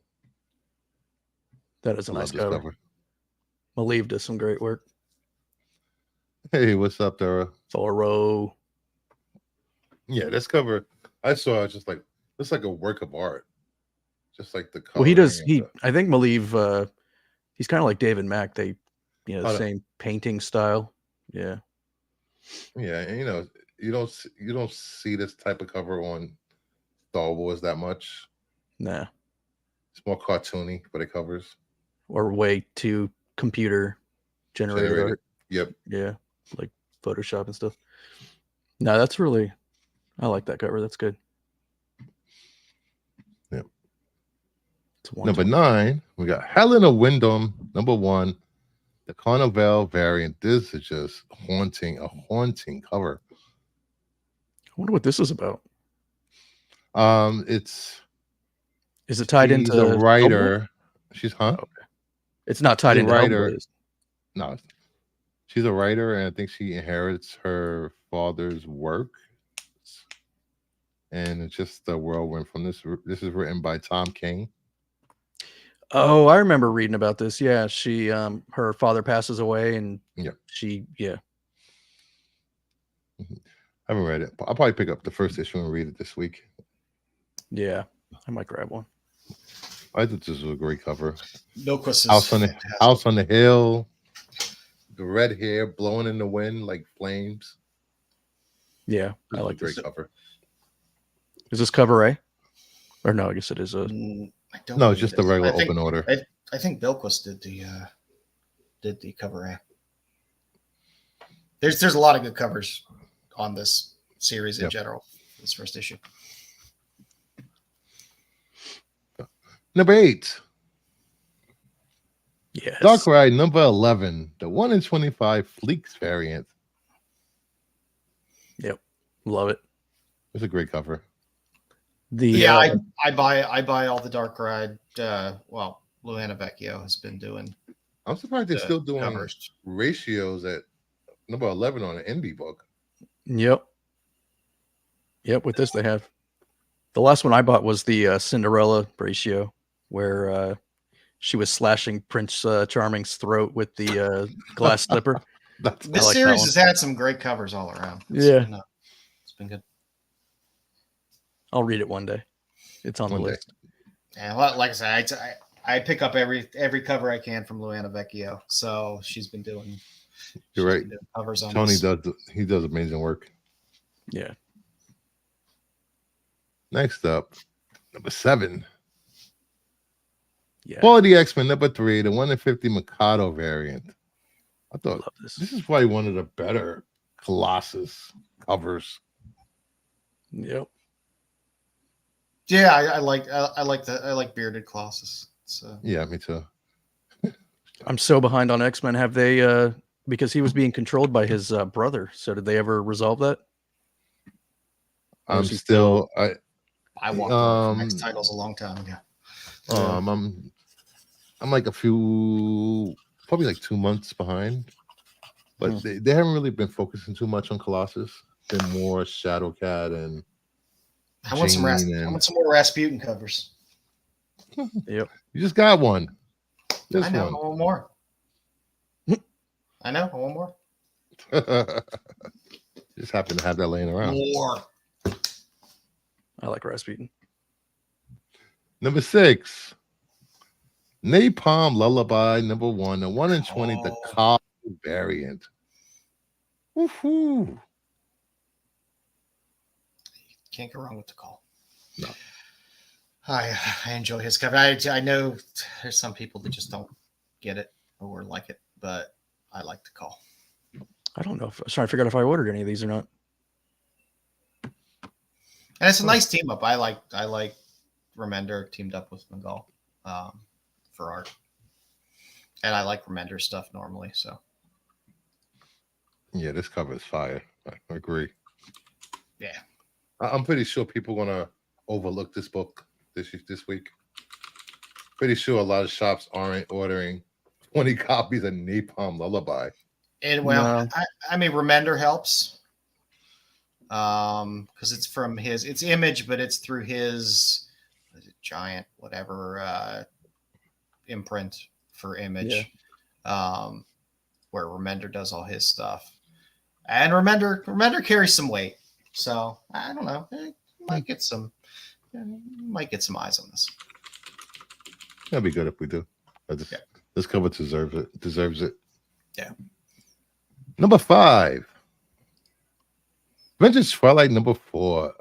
That is a nice cover. Maleev does some great work. Hey, what's up, Dara? Thoro. Yeah, this cover, I saw it's just it's like a work of art. Just like the color. Well, he does. I think Maleev, he's kind of like David Mack. They, same painting style. Yeah. Yeah, and you don't see this type of cover on Star Wars that much. Nah. It's more cartoony for the covers. Or way too computer generated art. Yep. Yeah, like Photoshop and stuff. No, I like that cover. That's good. Yep. Number 9, we got Helena Wyndham, number 1, the Carnival variant. This is just a haunting cover. I wonder what this is about. Is it tied into a writer? Dogma? She's Okay. It's not tied into writer. Dogma, No, she's a writer, and I think she inherits her father's work. And it's just a whirlwind from this. This is written by Tom King. Oh, I remember reading about this. Yeah, she her father passes away, and Yeah, she I haven't read it. I'll probably pick up the first issue and read it this week. Yeah, I might grab one. I thought this was a great cover. Milquist is House on the fantastic. House on the Hill. The red hair blowing in the wind like flames. Yeah, This I is like a great this. cover. Is this cover A? Or no, I guess it is a. I don't No, believe it's just it the is. regular I think- open order. I think Bilquist did the cover A. There's a lot of good covers on this series in Yep. general. This first issue. Number 8. Yes. Dark Ride number 11. The 1 in 25 Fleeks variant. Yep. Love it. It's a great cover. The Yeah, I buy all the Dark Ride. Well, Luana Vecchio has been doing I'm surprised they're the still doing covers. ratios at number 11 on an indie book. Yep. With this they have. The last one I bought was the Cinderella ratio, where she was slashing Prince Charming's throat with the glass slipper. That's This like that series one. has had some great covers all around. Yeah. It's been good. I'll read it one day. It's on the One day. list. And like I said, I pick up every cover I can from Luana Vecchio. So she's been doing. You're right. Doing covers on Tony this. he does amazing work. Yeah. Next up, number 7. Yeah. Quality X-Men number 3, the 1 in 50 Mikado variant. I thought Love this. this is probably one of the better Colossus covers. Yep. Yeah, I like bearded Colossus. So Yeah, me too. I'm so behind on X-Men. Have they because he was being controlled by his brother. So did they ever resolve that? Or I'm is he still I walked away from X titles a long time ago. I'm like probably like 2 months behind, but they haven't really been focusing too much on Colossus. Been more Shadowcat and I want some more Rasputin covers. Yep. You just got one. This I know. one. I want more. I know. I want more. Just happen to have that laying around. More. I like Rasputin. Number 6. Napalm Lullaby number 1, the 1 in 20, the Cobb variant. Woohoo! Can't go wrong with the call. No. I enjoy his cover. I know there's some people that just don't get it or like it, but I like the call. I don't know. I was trying to figure out if I ordered any of these or not. And it's a nice team up. I like Remender teamed up with Miguel for art. And I like Remender stuff normally, so Yeah, this cover is fire. I agree. yeah. I'm pretty sure people are gonna overlook this book this week. Pretty sure a lot of shops aren't ordering 20 copies of Napalm Lullaby. And well, No. I mean Remender helps. Because it's from it's Image, but it's through his giant whatever imprint for Image. Where Remender does all his stuff. And Remender carries some weight. So I don't know. Might get some eyes on this. That'd be good if we do. This cover deserves it. Yeah. Number 5. Vintage Twilight number 4.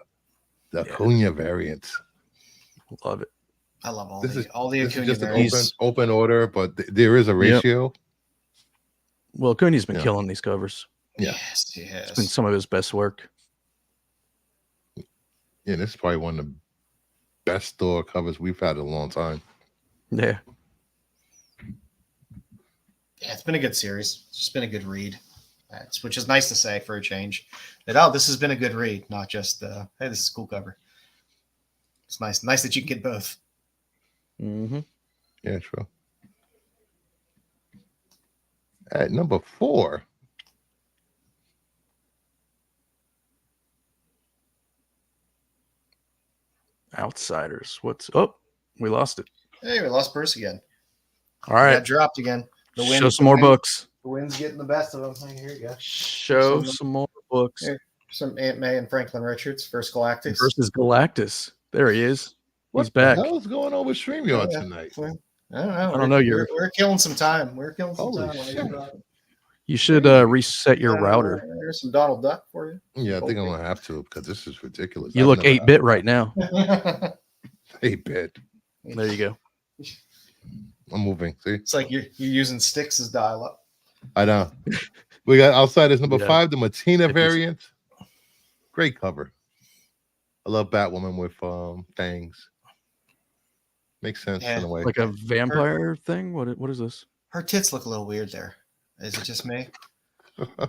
The Acuna variant. Love it. I love all This the is Acuna just an variants. open order, but there is a ratio. Well, Cooney's been killing these covers. Yeah. Yes, he has. It's been some of his best work. Yeah, this is probably one of the best store covers we've had in a long time. Yeah. Yeah, it's been a good series. It's just been a good read. Which is nice to say for a change. That this has been a good read, not just hey, this is a cool cover. It's nice that you can get both. Mm-hmm. Yeah, true. At number 4. Outsiders. We lost it. Hey, we lost Bruce again. All right. Got dropped again. Show some more books. The wind's getting the best of them. Hey, here you go. Show some more books. Here. some Aunt May and Franklin Richards versus Galactus. Versus Galactus. There he is. What He's back. the hell is going on with StreamYard Yeah. tonight? I don't know. I don't know, We're killing some time. We're killing some Holy time. shit. You should reset your router. There's some Donald Duck for you. Yeah, I think I'm gonna have to because this is ridiculous. You I've look never 8-bit right now. It's 8-bit. There you go. I'm moving. See, like you're using sticks as dial-up. I know. We got Outsiders number Yeah. 5, the Matina It is. variant. Great cover. I love Batwoman with fangs. Makes sense Yeah. in a way. Like a vampire thing? What is this? Her tits look a little weird there. Is it just me? Am I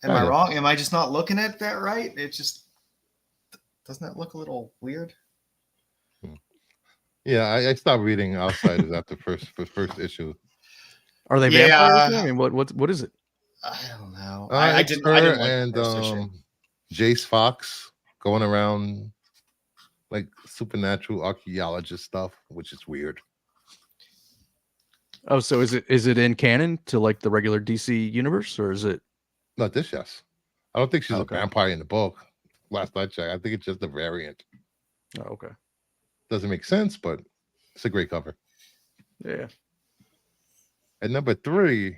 Kinda. wrong? Am I just not looking at that right? It just doesn't that look a little weird? Yeah, I stopped reading Outsiders after first issue. Are they Yeah. vampires? I mean, what is it? I don't know. It's didn't her like the and first issue. Jace Fox going around like supernatural archaeologist stuff, which is weird. Oh, so is it in canon to like the regular DC universe, or is it? Not this, yes. I don't think she's Okay. a vampire in the book. Last I checked, I think it's just a variant. Oh, okay. Doesn't make sense, but it's a great cover. Yeah. At number 3,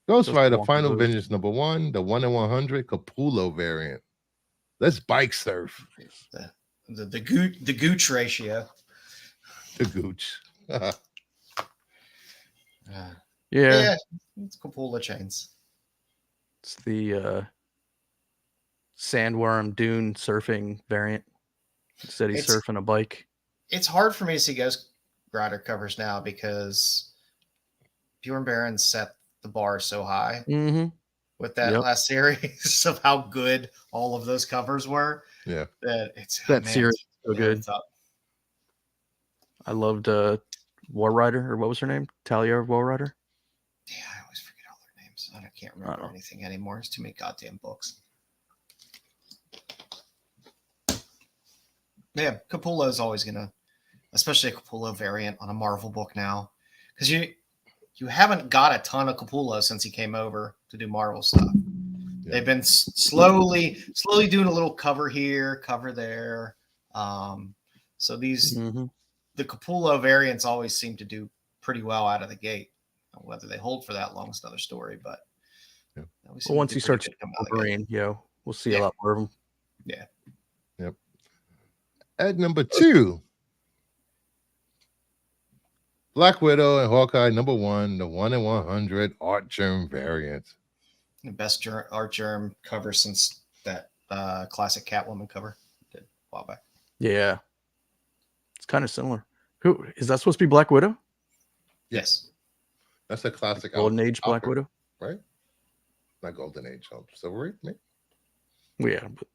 Ghost Those Rider wonky Final blues. Vengeance number 1, the 1 in 100 Capullo variant. Let's bike surf. The gooch ratio. The gooch. Yeah. It's Capullo chains. It's the sandworm dune surfing variant. Instead, he's It's- surfing a bike. It's hard for me to see Ghost Rider covers now because Bjorn Barron set the bar so high Mm-hmm. with that Yep. last series of how good all of those covers were. Yeah. That it's That man, series it's is so really good. tough. I loved War Rider, or what was her name? Talia War Rider. Yeah, I always forget all their names. I can't I remember know. anything anymore. It's too many goddamn books. Yeah, Capullo is always gonna, especially a Capullo variant on a Marvel book now, because you haven't got a ton of Capullo since he came over to do Marvel stuff. Yeah. They've been slowly doing a little cover here, cover there. So these Mm-hmm. the Capullo variants always seem to do pretty well out of the gate. Whether they hold for that long is another story, but Yeah. they always Well, seem to once do he pretty starts good coming out of the gate. Wolverine, we'll see Yeah. a lot more of them. At number 2, Black Widow and Hawkeye number 1, the 1 in 100 Art Germ variant. The best art germ cover since that classic Catwoman cover did a while back. Yeah, it's kind of similar. Who is that supposed to be? Black Widow? Yes. That's a classic Golden Age Black Alfred, Widow. right? Not Golden Age, Silver Age, maybe? Yeah, but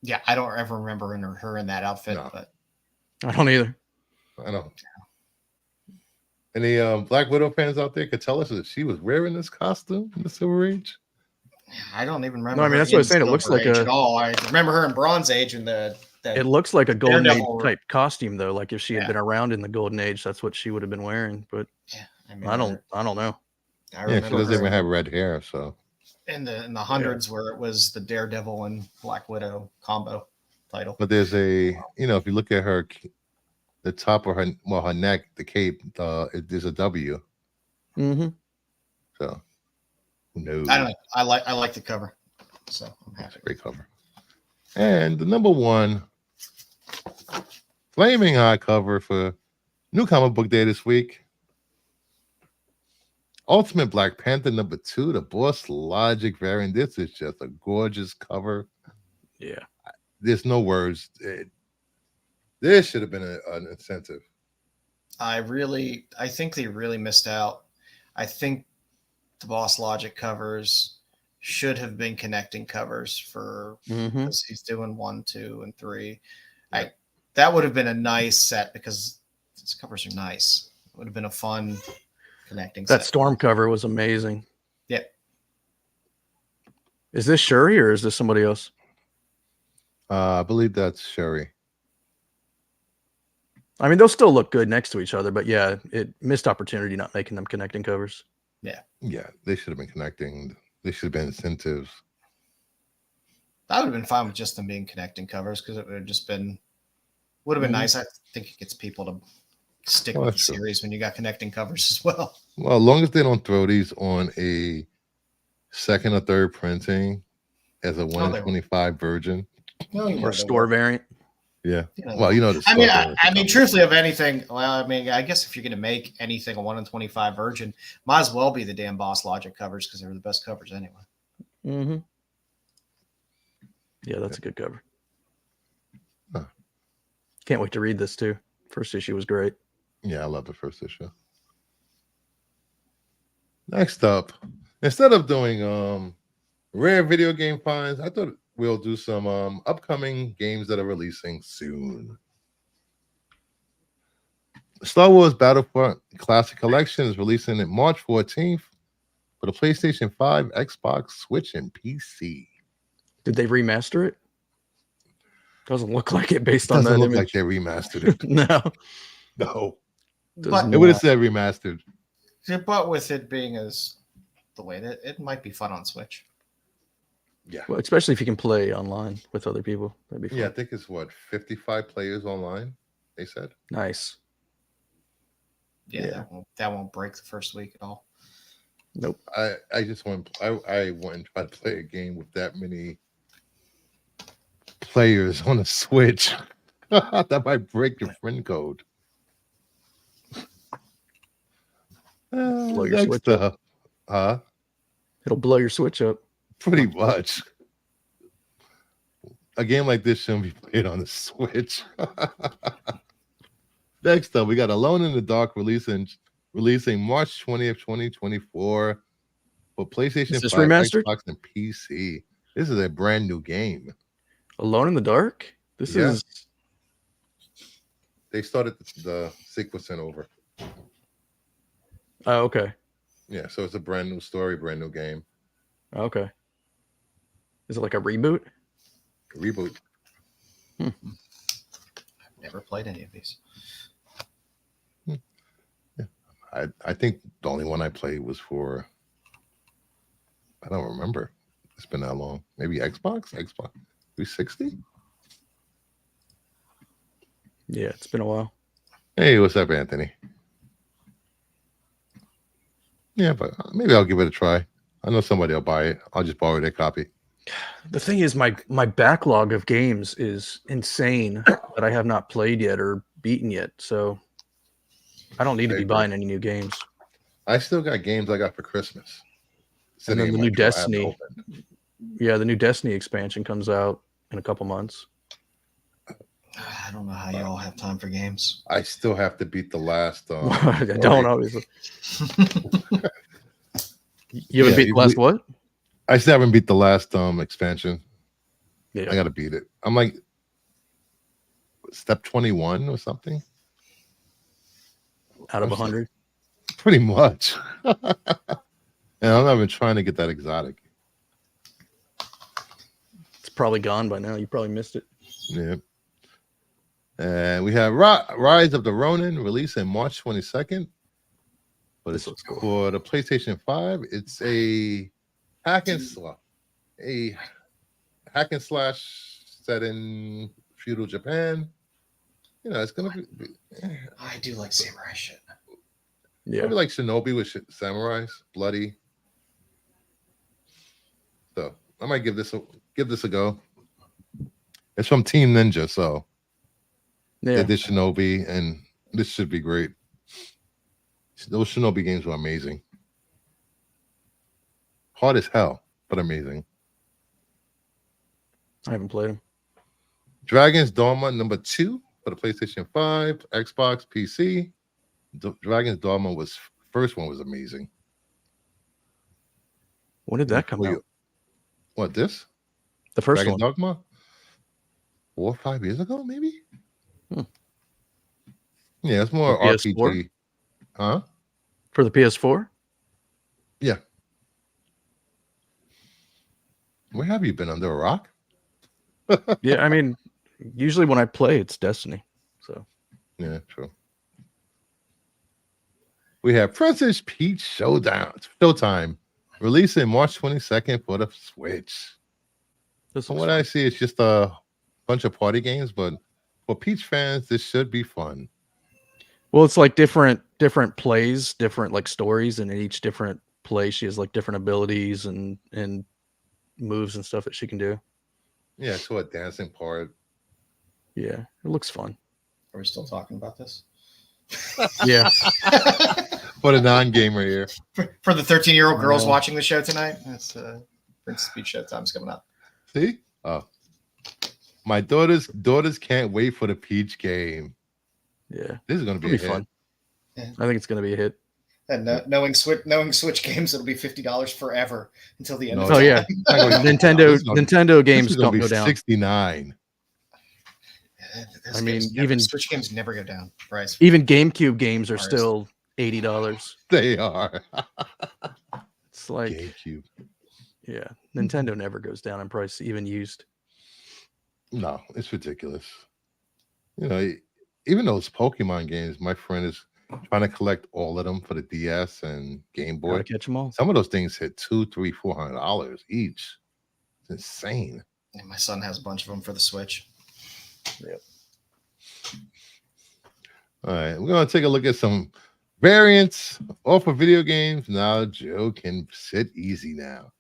Yeah, I don't ever remember her in that outfit, No. but I don't either. I know. Any Black Widow fans out there could tell us that she was wearing this costume in the Silver Age? I don't even remember. No, I mean, her that's what I was in saying. It looks Silver like Age a- at all. I remember her in Bronze Age and the It looks like a Golden Daredevil- Age type costume, though. Like if she had Yeah. been around in the Golden Age, that's what she would have been wearing. But yeah, I don't know. Yeah, she remember doesn't her even have red hair, so in the hundreds where it was the Daredevil and Black Widow combo title. but there's a if you look at her the top of her neck, the cape, there's a W. Mm-hmm. So who knows? I don't know. I like the cover, so I'm happy. Great cover. And the number 1 flaming hot cover for New Comic Book Day this week. Ultimate Black Panther number 2, the Boss Logic variant. This is just a gorgeous cover. Yeah. There's no words. This should have been an incentive. I think they really missed out. I think the Boss Logic covers should have been connecting covers for Mm-hmm. because he's doing 1, 2, and 3. That would have been a nice set because these covers are nice. It would have been a fun connecting That set. Storm cover was amazing. Yep. Is this Shuri or is this somebody else? I believe that's Sherry. I mean, they'll still look good next to each other, but yeah, it missed opportunity not making them connecting covers. Yeah, they should have been connecting. There should have been incentives. That would have been fine with just them being connecting covers because it would have just been nice. I think it gets people to stick with the series when you got connecting covers as well. Well, as long as they don't throw these on a second or third printing as a 125 version or store variant. Yeah. I mean, truthfully, of anything. Well, I mean, I guess if you're going to make anything a 1 in 25 virgin, might as well be the damn Boss Logic covers because they're the best covers anyway. Mm-hmm. Yeah, that's a good cover. Huh. Can't wait to read this too. First issue was great. Yeah, I love the first issue. Next up, instead of doing rare video game finds, I thought we'll do some upcoming games that are releasing soon. Star Wars Battlefront Classic Collection is releasing it March 14th for the PlayStation 5, Xbox, Switch, and PC. Did they remaster it? Doesn't look like it based on that Doesn't look image. like they remastered it. No. But it would have said remastered. But with it being as the way that it might be fun on Switch. Yeah. Well, especially if you can play online with other people. That'd be fun. Yeah, I think it's 55 players online, they said. Nice. Yeah. That won't break the first week at all. Nope. I just want I want to try to play a game with that many players on a Switch. That might break your friend code. Blow your Switch up. Huh? It'll blow your Switch up. Pretty much. A game like this shouldn't be played on the Switch. Next up, we got Alone in the Dark releasing March 20th, 2024 for PlayStation 5, remastered? Xbox, and PC. This is a brand new game. Alone in the Dark? This is... They started the sequencing over. Oh, okay. Yeah, so it's a brand new story, brand new game. Okay. Is it like a reboot? Reboot. I've never played any of these. Yeah. I think the only one I played was for, I don't remember. It's been that long. Maybe Xbox 360? Yeah, it's been a while. Hey, what's up, Anthony? Yeah, but maybe I'll give it a try. I know somebody will buy it. I'll just borrow their copy. The thing is, my backlog of games is insane that I have not played yet or beaten yet. So I don't need to be buying any new games. I still got games I got for Christmas. And then the new Destiny. Yeah, the new Destiny expansion comes out in a couple months. I don't know how you all have time for games. I still have to beat the last. I don't obviously. You haven't beat the last what? I still haven't beat the last expansion. Yeah, I got to beat it. I'm like step 21 or something. Out of 100. Pretty much. And I'm not even trying to get that exotic. It's probably gone by now. You probably missed it. Yeah. And we have Rise of the Ronin releasing March 22nd. But it's cool. For the PlayStation 5. It's a hack and slash set in feudal Japan. You know, it's gonna be. I do like samurai shit. Yeah, probably like Shinobi with samurais, bloody. So I might give this a go. It's from Team Ninja, so yeah, they did Shinobi, and this should be great. Those Shinobi games were amazing. Hard as hell, but amazing. I haven't played them. Dragon's Dogma number 2 for the PlayStation 5, Xbox, PC. Dragon's Dogma first one was amazing. When did that come out? What, this? The first Dragon's one. Dogma? 4 or 5 years ago, maybe? Yeah, it's more RPG. PS4? Huh? For the PS4? Yeah. Where have you been, under a rock? Yeah, I mean, usually when I play, it's Destiny. So yeah, true. We have Princess Peach Showdown. Showtime Releasing March 22nd for the Switch. This From looks what fun. I see, it's just a bunch of party games, but for Peach fans, this should be fun. Well, it's like different plays, different like stories, and in each different play, she has like different abilities and moves and stuff that she can do. Yeah, to a dancing part. Yeah, it looks fun. Are we still talking about this? Yeah, For the non-gamer here. For the 13-year-old girls know. watching the show tonight, that's Princess Peach Showtime's coming up. See? Oh. My daughters can't wait for the Peach game. yeah, This is gonna it'll be be a hit. fun. Yeah. I think it's gonna be a hit. And knowing Switch games, it'll be $50 forever until the end No, of Oh time. yeah, Nintendo Nintendo games This is gonna don't be go down. 69. Those I mean, games never- even- Switch games never go down. Price. Even GameCube games are Ours. still $80. They are. It's like, GameCube. yeah, Nintendo never goes down in price, even used. No, it's ridiculous. You know, even those Pokemon games, my friend is trying to collect all of them for the DS and Game Boy. Gotta catch them all. Some of those things hit $200, $300, $400 each. It's insane. And my son has a bunch of them for the Switch. All right, we're gonna take a look at some variants off of video games. Now Joe can sit easy now.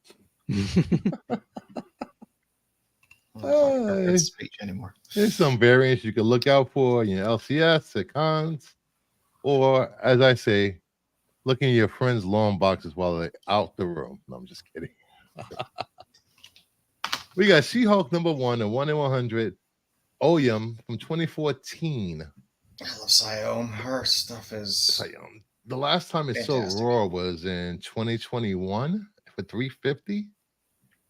Hey. Speech anymore. There's some variants you can look out for, LCS at cons, or as I say, look in your friends' lawn boxes while they're out the room. No, I'm just kidding. We got She-Hulk #1 and 1 in 100 Oyam from 2014. I love Siome. Her stuff is The last time it sold Fantastic. raw was in 2021 for $350,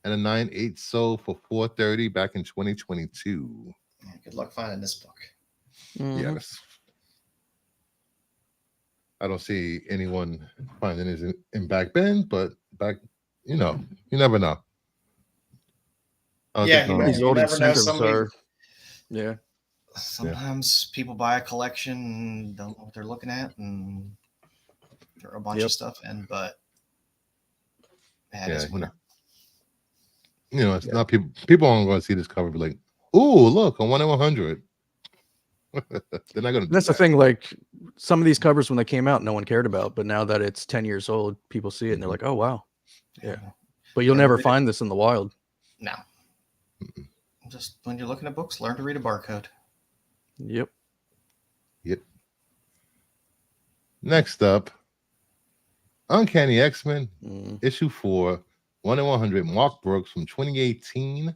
and a 9.8 sold for $430 back in 2022. good luck finding this book. Mhm. Yes. I don't see anyone finding it in back then, but back, you never know. I don't Yeah, think you These never old know, incentives somebody- are, yeah. Sometimes people buy a collection and don't know what they're looking at and throw a bunch Yep. of stuff in, but that Yeah, is winner. it's not people aren't going to see this cover and be like, "Ooh, look, a 1 in 100." They're not going to. That's the thing. Like some of these covers when they came out, no one cared about, but now that it's 10 years old, people see it and they're like, "Oh wow!" Yeah. But you'll Yeah, never but- find this in the wild. No. Just when you're looking at books, learn to read a barcode. Yep. Next up, Uncanny X-Men Mm. issue 4, 1 in 100. Mark Brooks from 2018.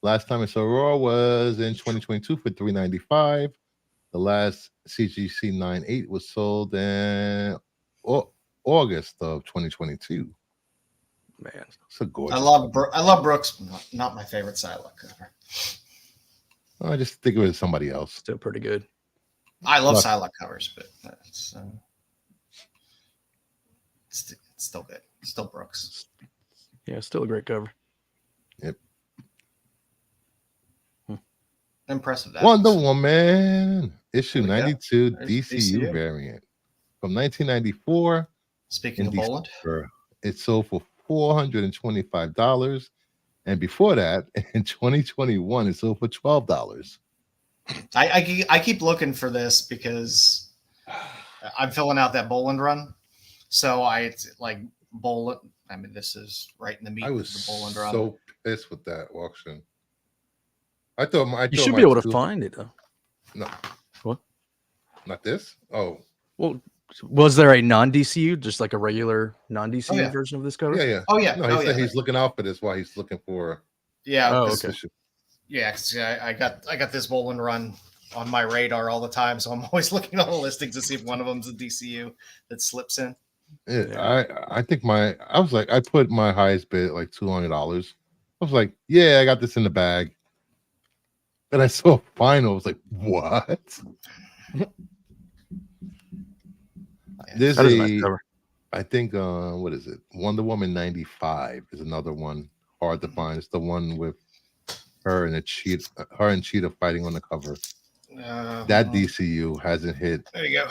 Last time it saw raw was in 2022 for $395. The last CGC 9.8 was sold in August of 2022. Man, It's a gorgeous. I love Brooks, not my favorite Psylocke cover. I just think it was somebody else. still pretty good. I love Look. Psylocke covers, but it's still good. Still Brooks. Yeah, still a great cover. Impressive. That Wonder was. Woman issue There we go. 92 There's DCU DCU. variant from 1994. Speaking in of Poland, December. It sold for $425, and before that, in 2021, it sold for $12. I keep looking for this because I'm filling out that Boland run. So it's like Boland. I mean, this is right in the meat I of was the Boland run. so pissed with that auction. I thought You should be able to find it though. No, What? not this. Oh, Well, was there a non-DCU, just like a regular non-DCU Oh, yeah. version of this cover? yeah. Oh yeah, No, he oh said yeah, he's looking out for this while he's looking for yeah. Oh, this- okay. issue. Yeah, 'cause I got this Boland run on my radar all the time, so I'm always looking at all the listings to see if one of them's a DCU that slips in. I think I was like, I put my highest bid at like $200. I was like, yeah, I got this in the bag. Then I saw final. I was like, what? There's That is a nice cover. I think what is it? Wonder Woman 95 is another one hard to find. It's the one with her and Cheetah fighting on the cover. That DCU hasn't hit There you go.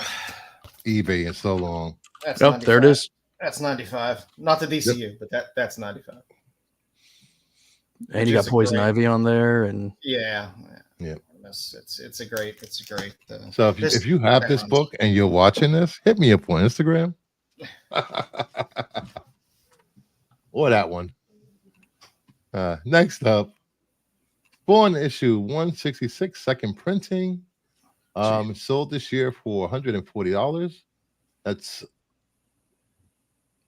eBay in so long. That's Oh, there it 95. is. That's 95. Not the DCU, but that's 95. And you got Poison Ivy on there, and yeah. It's a great. So if you have this book and you're watching this, hit me up on Instagram. Or that one. Next up, Spawn issue 166, second printing. Sold this year for $140. That's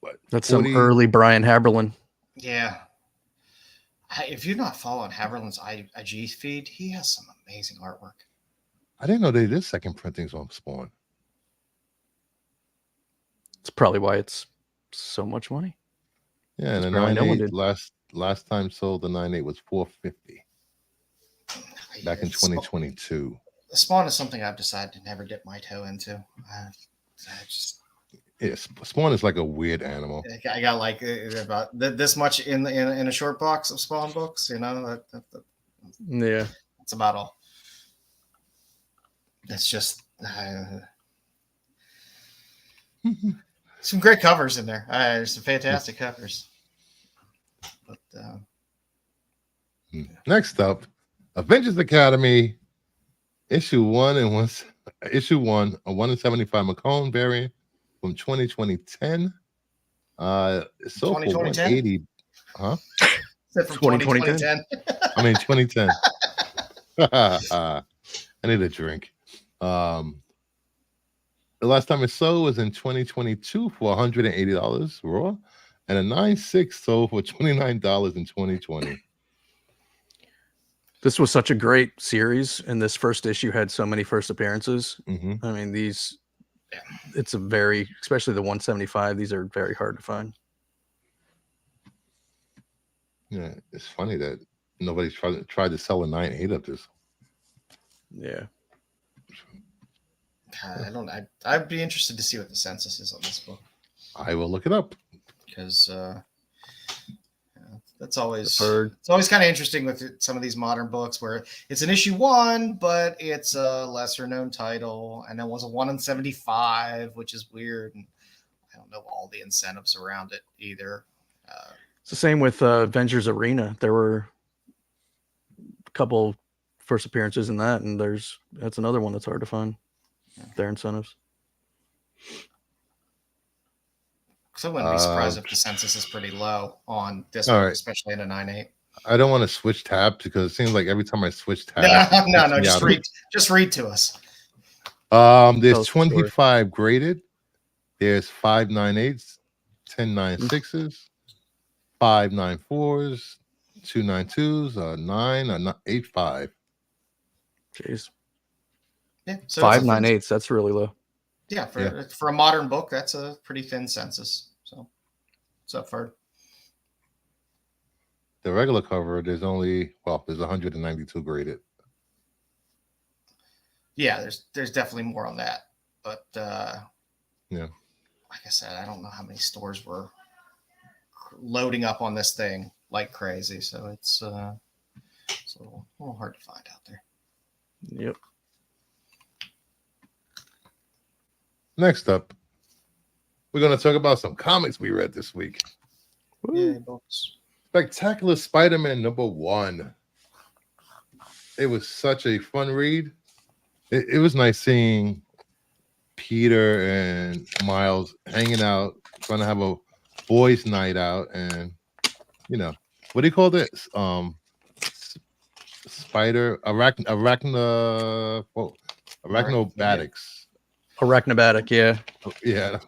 what? That's 40? Some early Brian Haberlin. Yeah. If you're not following Haberlin's IG feed, he has some amazing artwork. I didn't know they did second printings on Spawn. It's probably why it's so much money. Yeah, and the 9.8 last time sold the 9.8 was $450 back in 2022. Spawn is something I've decided to never dip my toe into. Spawn is like a weird animal. I got like about this much in a short box of Spawn books. You know, yeah, that's about all. It's just some great covers in there. There's some fantastic covers. But next up, Avengers Academy issue 1 and 1. Issue 1, a 1 in 75 McCone variant from 2010. So for 180, huh? From 2010. I mean 2010. I need a drink. The last time it sold was in 2022 for $180 raw, and a 9.6 sold for $29 in 2020. This was such a great series, and this first issue had so many first appearances. Mm-hmm. I mean, it's a very, especially the 175, these are very hard to find. Yeah, it's funny that nobody's tried to sell a 9.8 of this. Yeah. I'd be interested to see what the census is on this book. I will look it up. Because it's always kind of interesting with some of these modern books where it's an issue 1, but it's a lesser known title, and it was a 1 in 75, which is weird, and I don't know all the incentives around it either. It's the same with Avengers Arena. There were a couple first appearances in that, and that's another one that's hard to find. Their incentives. So I wouldn't be surprised if the census is pretty low on this one, especially in a 9.8. I don't want to switch tabs because it seems like every time I switch tabs, no, just read to us. There's 25 graded. There's 5 9.8s, 10 9.6s, 5 9.4s, 2 9.2s, 9 8.5. Jeez. Yeah, so 5 9.8s. That's really low. Yeah, for a modern book, that's a pretty thin census. So, what's up, Ferd? The regular cover, there's 192 graded. Yeah, there's definitely more on that, but yeah, like I said, I don't know how many stores were loading up on this thing like crazy, so it's a little hard to find out there. Yep. Next up, we're going to talk about some comics we read this week. Yay, books. Spectacular Spider-Man #1. It was such a fun read. It was nice seeing Peter and Miles hanging out, trying to have a boys' night out, and what do you call this? Arachnobatics. Arachnobatic, yeah. Yeah.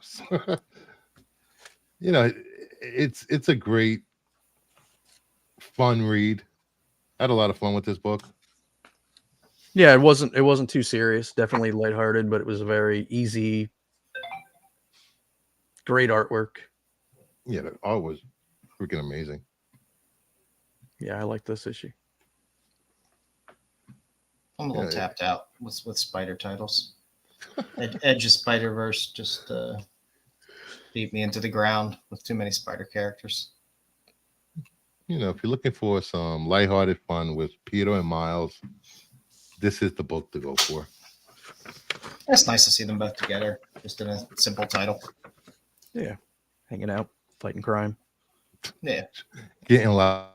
It's a great fun read. I had a lot of fun with this book. Yeah, it wasn't too serious. Definitely lighthearted, but it was a very easy, great artwork. Yeah, the art was freaking amazing. Yeah, I like this issue. I'm a little tapped out with spider titles. Edge of Spider-Verse just beat me into the ground with too many spider characters. If you're looking for some lighthearted fun with Peter and Miles, this is the book to go for. It's nice to see them both together, just in a simple title. Yeah. hanging out, fighting crime. Yeah. Getting loud.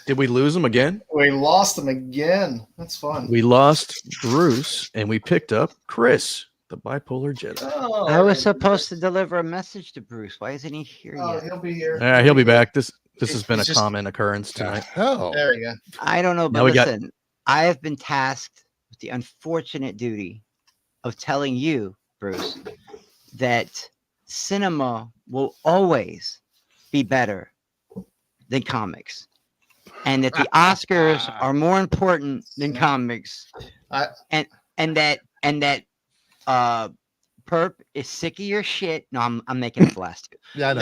Did we lose him again? We lost them again. That's fun. We lost Bruce, and we picked up Chris, the bipolar Jedi. Oh, I was supposed to deliver a message to Bruce. Why isn't he here Oh, yet? he'll be here. He'll be back. This has He's been a just- common occurrence tonight. Hell. There you go. I don't know, but Now we got- listen, I have been tasked with the unfortunate duty of telling you, Bruce, that cinema will always be better than comics, and that the Oscars are more important than comics, I- and that Perp is sick of your shit. No, I'm making it blast you. Yeah, I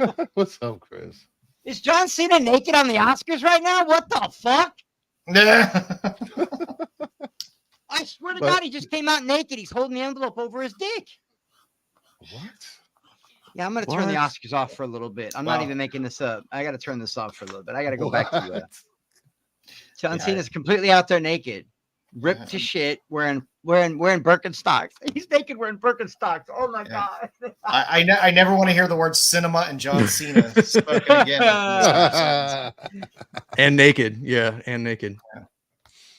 know. What's up, Chris? Is John Cena naked on the Oscars right now? What the fuck? I swear to But- God, he just came out naked. He's holding the envelope over his dick. What? Yeah, I'm gonna turn the What? Oscars off for a little bit. I'm not Wow. even making this up. I gotta turn this off for a little bit. I gotta go back to What? John Yeah. Cena's completely out there naked, ripped to shit, wearing Birkenstocks. He's naked wearing Birkenstocks. Oh my Yeah. God. I never want to hear the word cinema and John Cena spoken again. And naked. Yeah, and naked.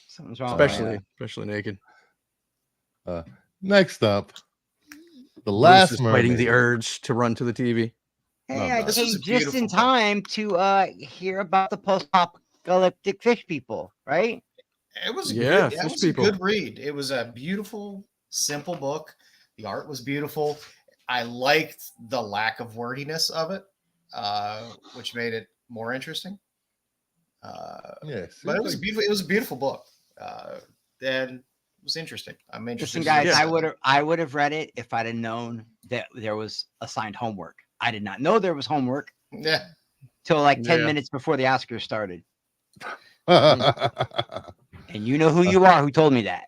Something's wrong. Especially naked. Next up, the Bruce last is fighting the mermaid. urge to run to the TV. Hey, No, I no. This came was a just in beautiful book. time to hear about the post-apocalyptic fish people, right? It was Yeah, good. It fish was people. a good read. It was a beautiful, simple book. The art was beautiful. I liked the lack of wordiness of it, which made it more interesting. Yes. But it was beautiful. It was a beautiful book, and it was interesting. I'm interested. Listen, guys, Yeah. I would have read it if I'd have known that there was assigned homework. I did not know there was homework Yeah. till like 10 Yeah. minutes before the Oscars started. yeah, And you know who you are who told me that.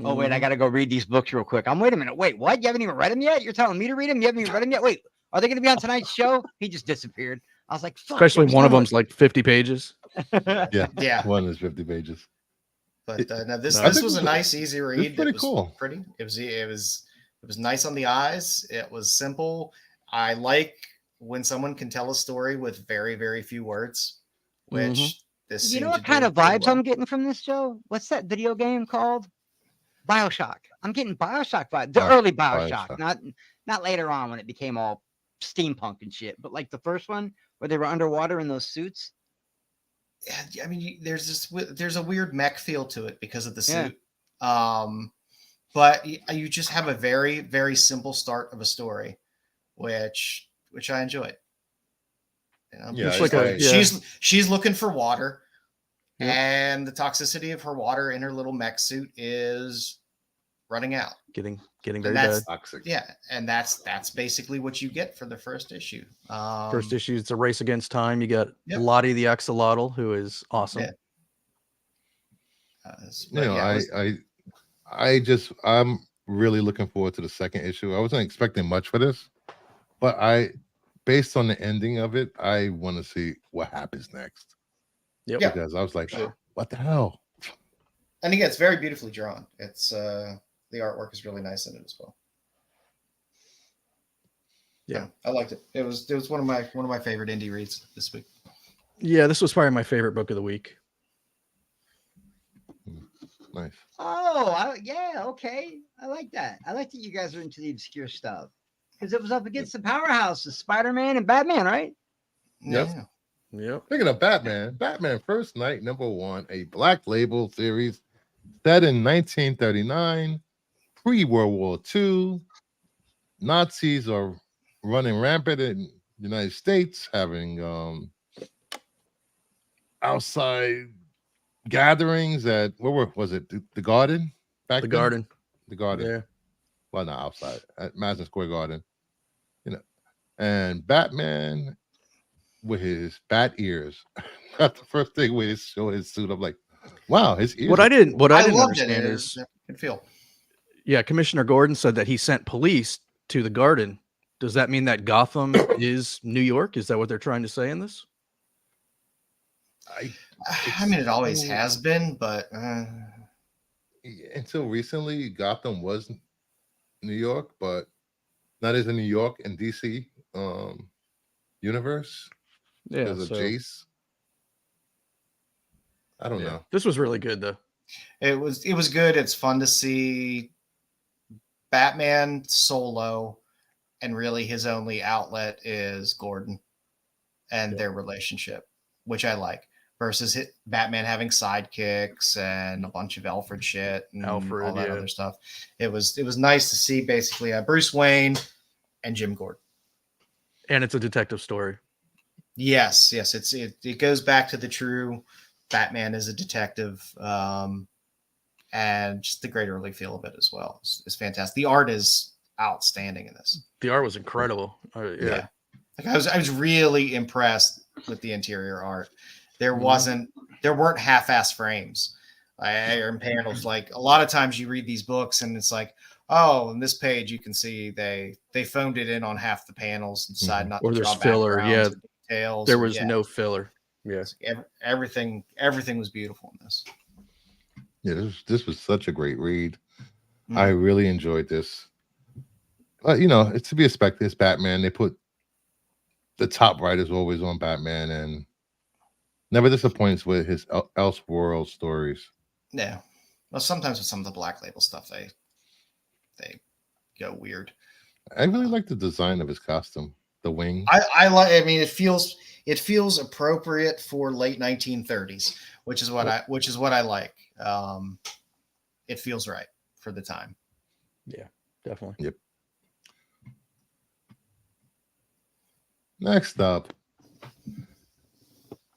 Oh, wait, I Mm, got to go read these books real quick. Wait a minute. Wait, what? You haven't even read them yet? You're telling me to read them? You haven't even read them yet? Wait, are they going to be on tonight's show? He just disappeared. I was like, fuck. especially there's one of homework. them's like 50 pages. Yeah. one is 50 pages. But no, this No, I this think was a it's- nice, easy read. pretty It was cool. Pretty. It was nice on the eyes. It was simple. I like when someone can tell a story with very, very few words, which Mhm. this. You seemed know what to kind do of pretty vibes well. I'm getting from this show? What's that video game called? BioShock. I'm getting BioShock vibes. The Oh, early BioShock, BioShock. not later on when it became all steampunk and shit, but like the first one where they were underwater in those suits. Yeah, I mean, there's a weird mech feel to it because of the Yeah. suit. But you just have a very, very simple start of a story, which I enjoyed. You know, Yeah, she's, it's like a- yeah. she's looking for water, Yep. and the toxicity of her water in her little mech suit is running out. Getting very And bad. that's Toxic. yeah, and that's basically what you get for the first issue. First issue, it's a race against time. You got Yep. Lottie the axolotl, who is awesome. Yeah. You know, I'm really looking forward to the second issue. I wasn't expecting much for this, but based on the ending of it, I want to see what happens next. Yep. Yeah. Because I was like, Sure. what the hell? And again, it's very beautifully drawn. It's the artwork is really nice in it as well. Yeah. I liked it. It was one of my favorite indie reads this week. Yeah, this was probably my favorite book of the week. Nice. Oh, yeah, okay. I like that. I like that you guys are into the obscure stuff because it was up against the powerhouses, Spider-Man and Batman, right? Yep. Yeah. Yep. Speaking of Batman First Night #1, a Black Label series set in 1939, pre-World War II. Nazis are running rampant in the United States, having outside gatherings at was it the Garden back The then? Garden. The Garden. Yeah. Well, not outside at Madison Square Garden, and Batman with his bat ears. That's the first thing when he showed his suit. I'm like, wow, his ears. What I didn't I understand loved it. It is, was good feel. yeah, Commissioner Gordon said that he sent police to the Garden. Does that mean that Gotham is New York? Is that what they're trying to say in this? I mean, it always so- has been, but until recently, Gotham was New York, but not as in New York and DC universe Yeah, because of so Jace. I don't know. this was really good though. It was good. It's fun to see Batman solo, and really his only outlet is Gordon and their relationship, which I like. Versus Batman having sidekicks and a bunch of Alfred shit and all that other stuff. It was nice to see basically Bruce Wayne and Jim Gordon. And it's a detective story. Yes, it goes back to the true Batman as a detective, and just the great early feel of it as well is fantastic. The art is outstanding in this. The art was incredible. Yeah. Like I was really impressed with the interior art. There weren't half-ass frames or panels. Like a lot of times you read these books and it's like, oh, on this page you can see they phoned it in on half the panels and decided not or to there's draw filler. Yeah, details. there was no filler. Yeah, everything was beautiful in this. Yeah, this was such a great read. I really enjoyed this. You know, it's to be expected. It's Batman. They put the top writers always on Batman and never disappoints with his Elseworld stories. Yeah. Well, sometimes with some of the Black Label stuff, they go weird. I really like the design of his costume, the wings. I like. I mean, it feels appropriate for late 1930s, which is what I like. It feels right for the time. Yeah, definitely. Yep. Next up,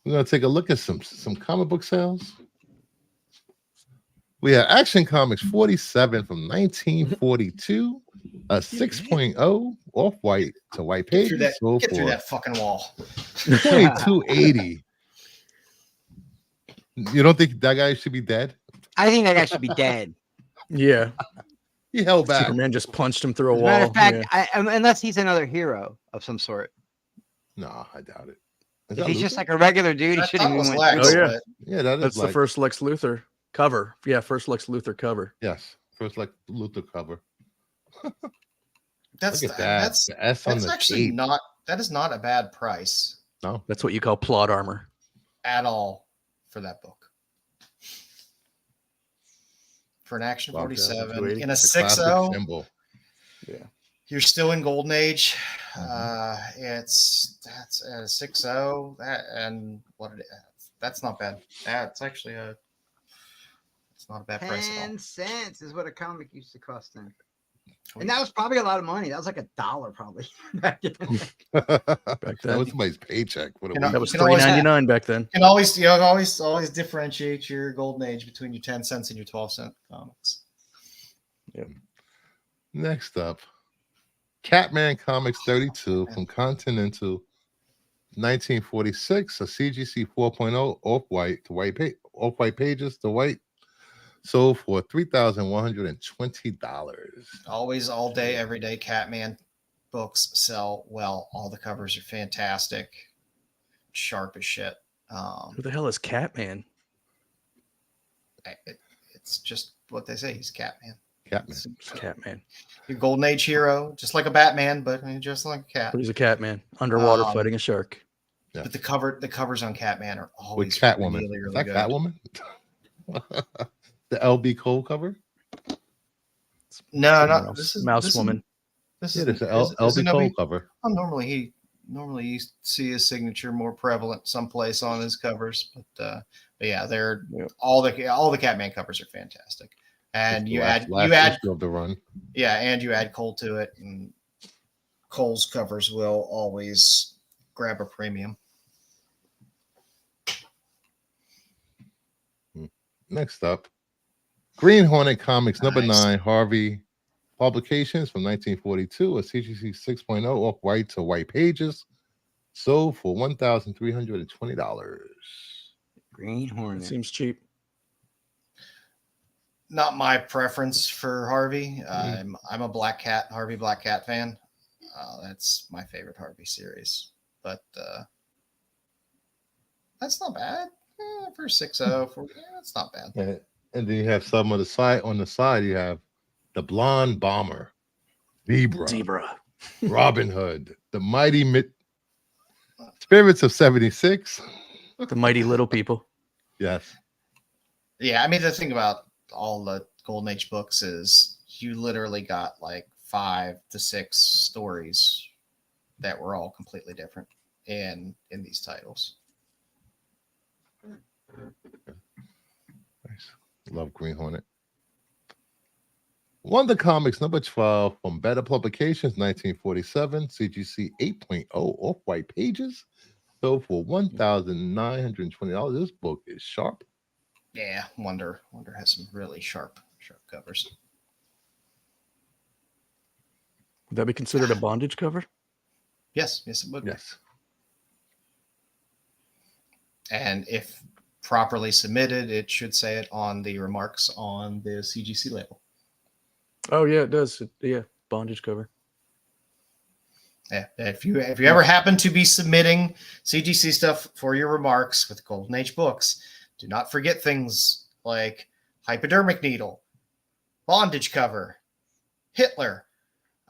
we're gonna take a look at some comic book sales. We have Action Comics 47 from 1942, a 6.0 off-white to white page. Get through that fucking wall. 2280. You don't think that guy should be dead? I think that guy should be dead. Yeah, He held back. Superman just punched him through a As a wall. matter of fact, unless he's another hero of some sort. No, I doubt it. If he's just like a regular dude, he shouldn't even win. Oh yeah, yeah, that's the first Lex Luthor cover. Yeah, first Lex Luthor cover. Yes, first Lex Luthor cover. That's Look at that. That's the S on the actually tape. that is not a bad price. No, that's what you call plot armor at all for that book. For an Action 47 in a 6.0, yeah, you're still in Golden Age. That's a 6.0. That's not bad. That's actually it's not a bad price at all. 10 cents is what a comic used to cost then. And that was probably a lot of money. That was like $1 probably back then. Back then. That was somebody's paycheck. That was $3.99 back then. You can always differentiate your Golden Age between your 10 cents and your 12-cent comics. Yeah. Next up, Catman Comics 32 from Continental 1946, a CGC 4.0 off-white to off-white pages to white. Sold for $3,120. Always, all day, every day. Catman books sell well. All the covers are fantastic, sharp as shit. Who the hell is Catman? It's just what they say. He's Catman. It's Catman. Your Golden Age hero, just like a Batman, but just like a cat. But he's a Catman underwater fighting a shark. Yeah. But the covers on Catman are always with Catwoman. really, really is that good. Catwoman? The LB Cole cover? No, this is Mouse Woman. This is the LB Cole cover. Oh, normally you see his signature more prevalent someplace on his covers, but yeah, all the Catman covers are fantastic, and you add of the run. Yeah, and you add Cole to it, and Cole's covers will always grab a premium. Next up, Green Hornet Comics number 9, Harvey Publications from 1942, a CGC 6.0 off white to white pages, sold for $1,320. Green Hornet seems cheap. Not my preference for Harvey. I'm a Harvey Black Cat fan. That's my favorite Harvey series, but that's not bad. For 6.0, that's not bad. And then you have some on the side. On the side, you have the Blonde Bomber, Zebra. Robin Hood, the Mighty Spirits of 76. The Mighty Little People. Yes. Yeah, I mean the thing about all the Golden Age books is you literally got like 5 to 6 stories that were all completely different in these titles. Nice. Love Green Hornet. Wonder Comics number 12 from Better Publications, 1947, CGC 8.0 off-white pages. So for $1,920, this book is sharp. Yeah, Wonder has some really sharp covers. Would that be considered a bondage cover? Yes, it would. Yes. And if properly submitted, it should say it on the remarks on the CGC label. Oh yeah, it does. Yeah, bondage cover. Yeah, if you ever happen to be submitting CGC stuff for your remarks with Golden Age books, do not forget things like hypodermic needle, bondage cover, Hitler.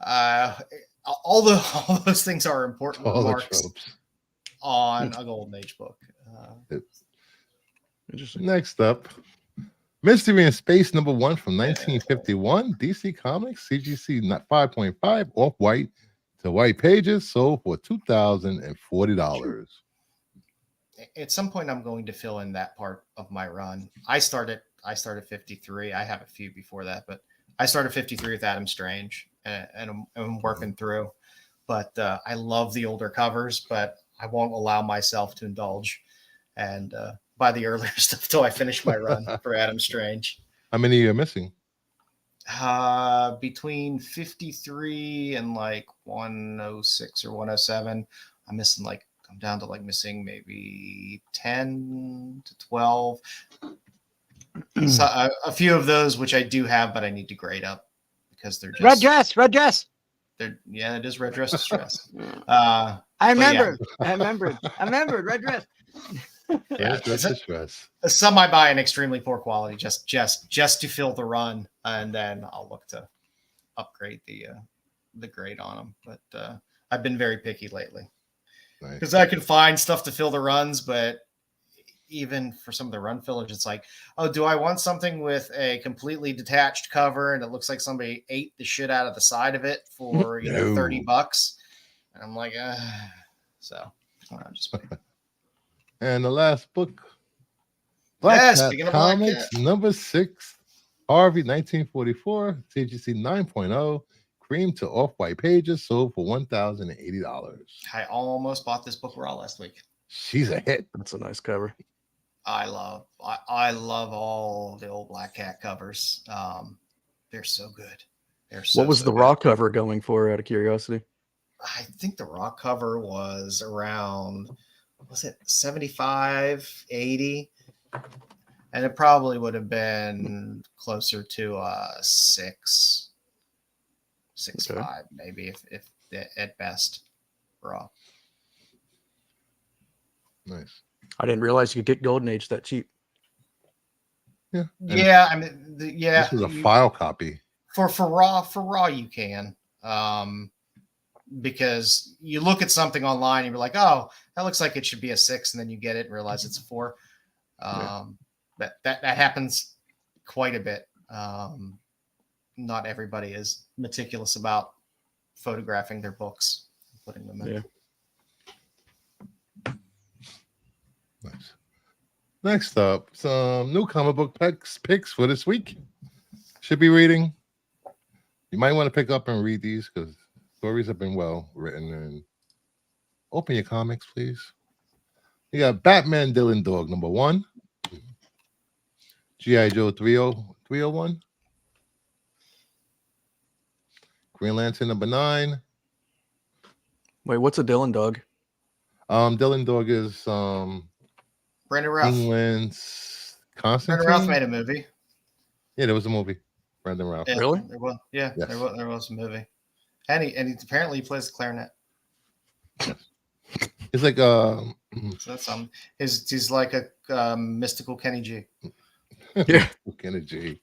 All those things are important All the remarks tropes. on a Golden Age book. Interesting. Next up, Mystery in Space number 1 from 1951, DC Comics, CGC 5.5, off-white to white pages, sold for $2,040. At some point, I'm going to fill in that part of my run. I started 53. I have a few before that, but I started 53 with Adam Strange, and I'm working through. But I love the older covers, but I won't allow myself to indulge and buy the earlier stuff until I finish my run for Adam Strange. How many are you missing? Between 53 and like 106 or 107, I'm down to missing maybe 10 to 12. So a few of those which I do have, but I need to grade up because they're just Red dress. Yeah, it is red dress distress. I remembered red dress. Yeah, That's the stress. some I buy in extremely poor quality just to fill the run, and then I'll look to upgrade the grade on them. But I've been very picky lately because I can find stuff to fill the runs, but even for some of the run fillers, it's like, oh, do I want something with a completely detached cover and it looks like somebody ate the shit out of the side of it for $30? And I'm like, so I'll just wait. And the last book, Black Cat speaking of Black Comics, Cat. number 6, Harvey, 1944, CGC 9.0, cream to off-white pages, sold for $1,080. I almost bought this book raw last week. She's a hit. That's a nice cover. I love all the old Black Cat covers. They're so good. What was the raw cover going for, out of curiosity? I think the raw cover was around, was it 75, 80? And it probably would have been closer to 6, 5, maybe if at best raw. Nice. I didn't realize you could get Golden Age that cheap. Yeah. Yeah, I mean, This was a file copy. For raw you can. Because you look at something online and you're like, oh, that looks like it should be a 6, and then you get it and realize it's a 4. That happens quite a bit. Not everybody is meticulous about photographing their books, putting them in. Yeah. Nice. Next up, some new comic book picks for this week. Should be reading. You might want to pick up and read these because stories have been well written. And open your comics, please. You got Batman Dylan Dog number 1, G.I. Joe 301, Green Lantern number 9. Wait, what's a Dylan Dog? Dylan Dog is Brandon Routh. England's Constantine. Brandon Routh made a movie. Yeah, there was a movie. Brandon Routh. Yeah, Really? There was, yeah, Yes. there was a movie. And he apparently plays the clarinet. It's like So that's he's like a mystical Kenny G. Yeah. Kenny G.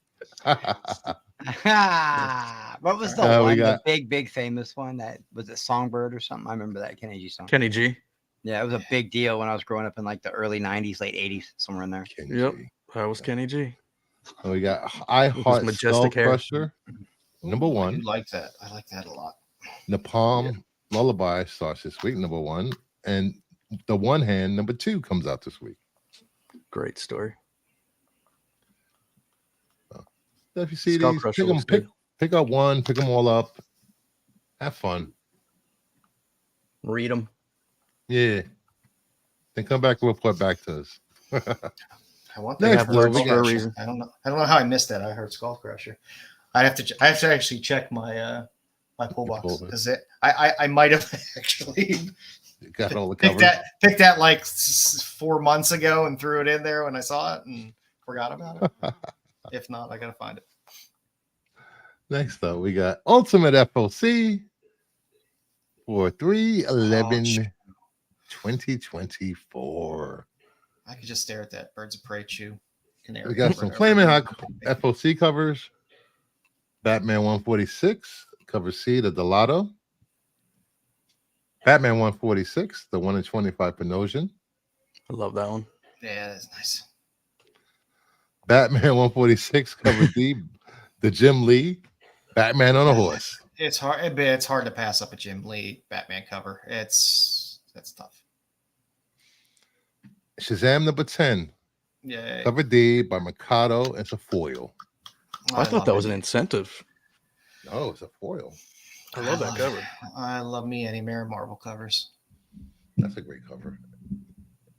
What was the we one? got- The big famous one that was it Songbird or something? I remember that Kenny G song. Kenny G. Yeah, it was a big deal when I was growing up in like the early '90s, late '80s, somewhere in there. Kenny Yep. G. That was Kenny G. And we got I With his Heart Skull majestic hair. Crusher, number I one. do like that. I like that a lot. Napalm Lullaby starts this week, number one. And The One Hand, number two, comes out this week. Great story. So if you see Skull these, Crusher pick them, looks good. pick up one, pick them all up. Have fun. Read them. Yeah. Then come back and report back to us. I want Next, that. have words we for a got- reason. I don't know. I don't know how I missed that. I heard Skull Crusher. I have to actually check my my pull box pull it. because I might have actually Got all the picked covers. that like 4 months ago and threw it in there when I saw it and forgot about it. If not, I gotta find it. Next up, we got Ultimate FOC for 3/11/2024. I could just stare at that Birds of Prey chew. Canary. We got some Flaming Hot FOC covers. Batman 146, cover C, the Delato. Batman 146, the 1 in 25 Panosian. I love that one. Yeah, that's nice. Batman 146, cover D, the Jim Lee. Batman on a horse. It's hard. It's hard to pass up a Jim Lee Batman cover. That's tough. Shazam number 10, Yeah, cover D by Mikado. It's a foil. I thought that was an incentive. No, it's a foil. I love that cover. I love me any Marvel covers. That's a great cover.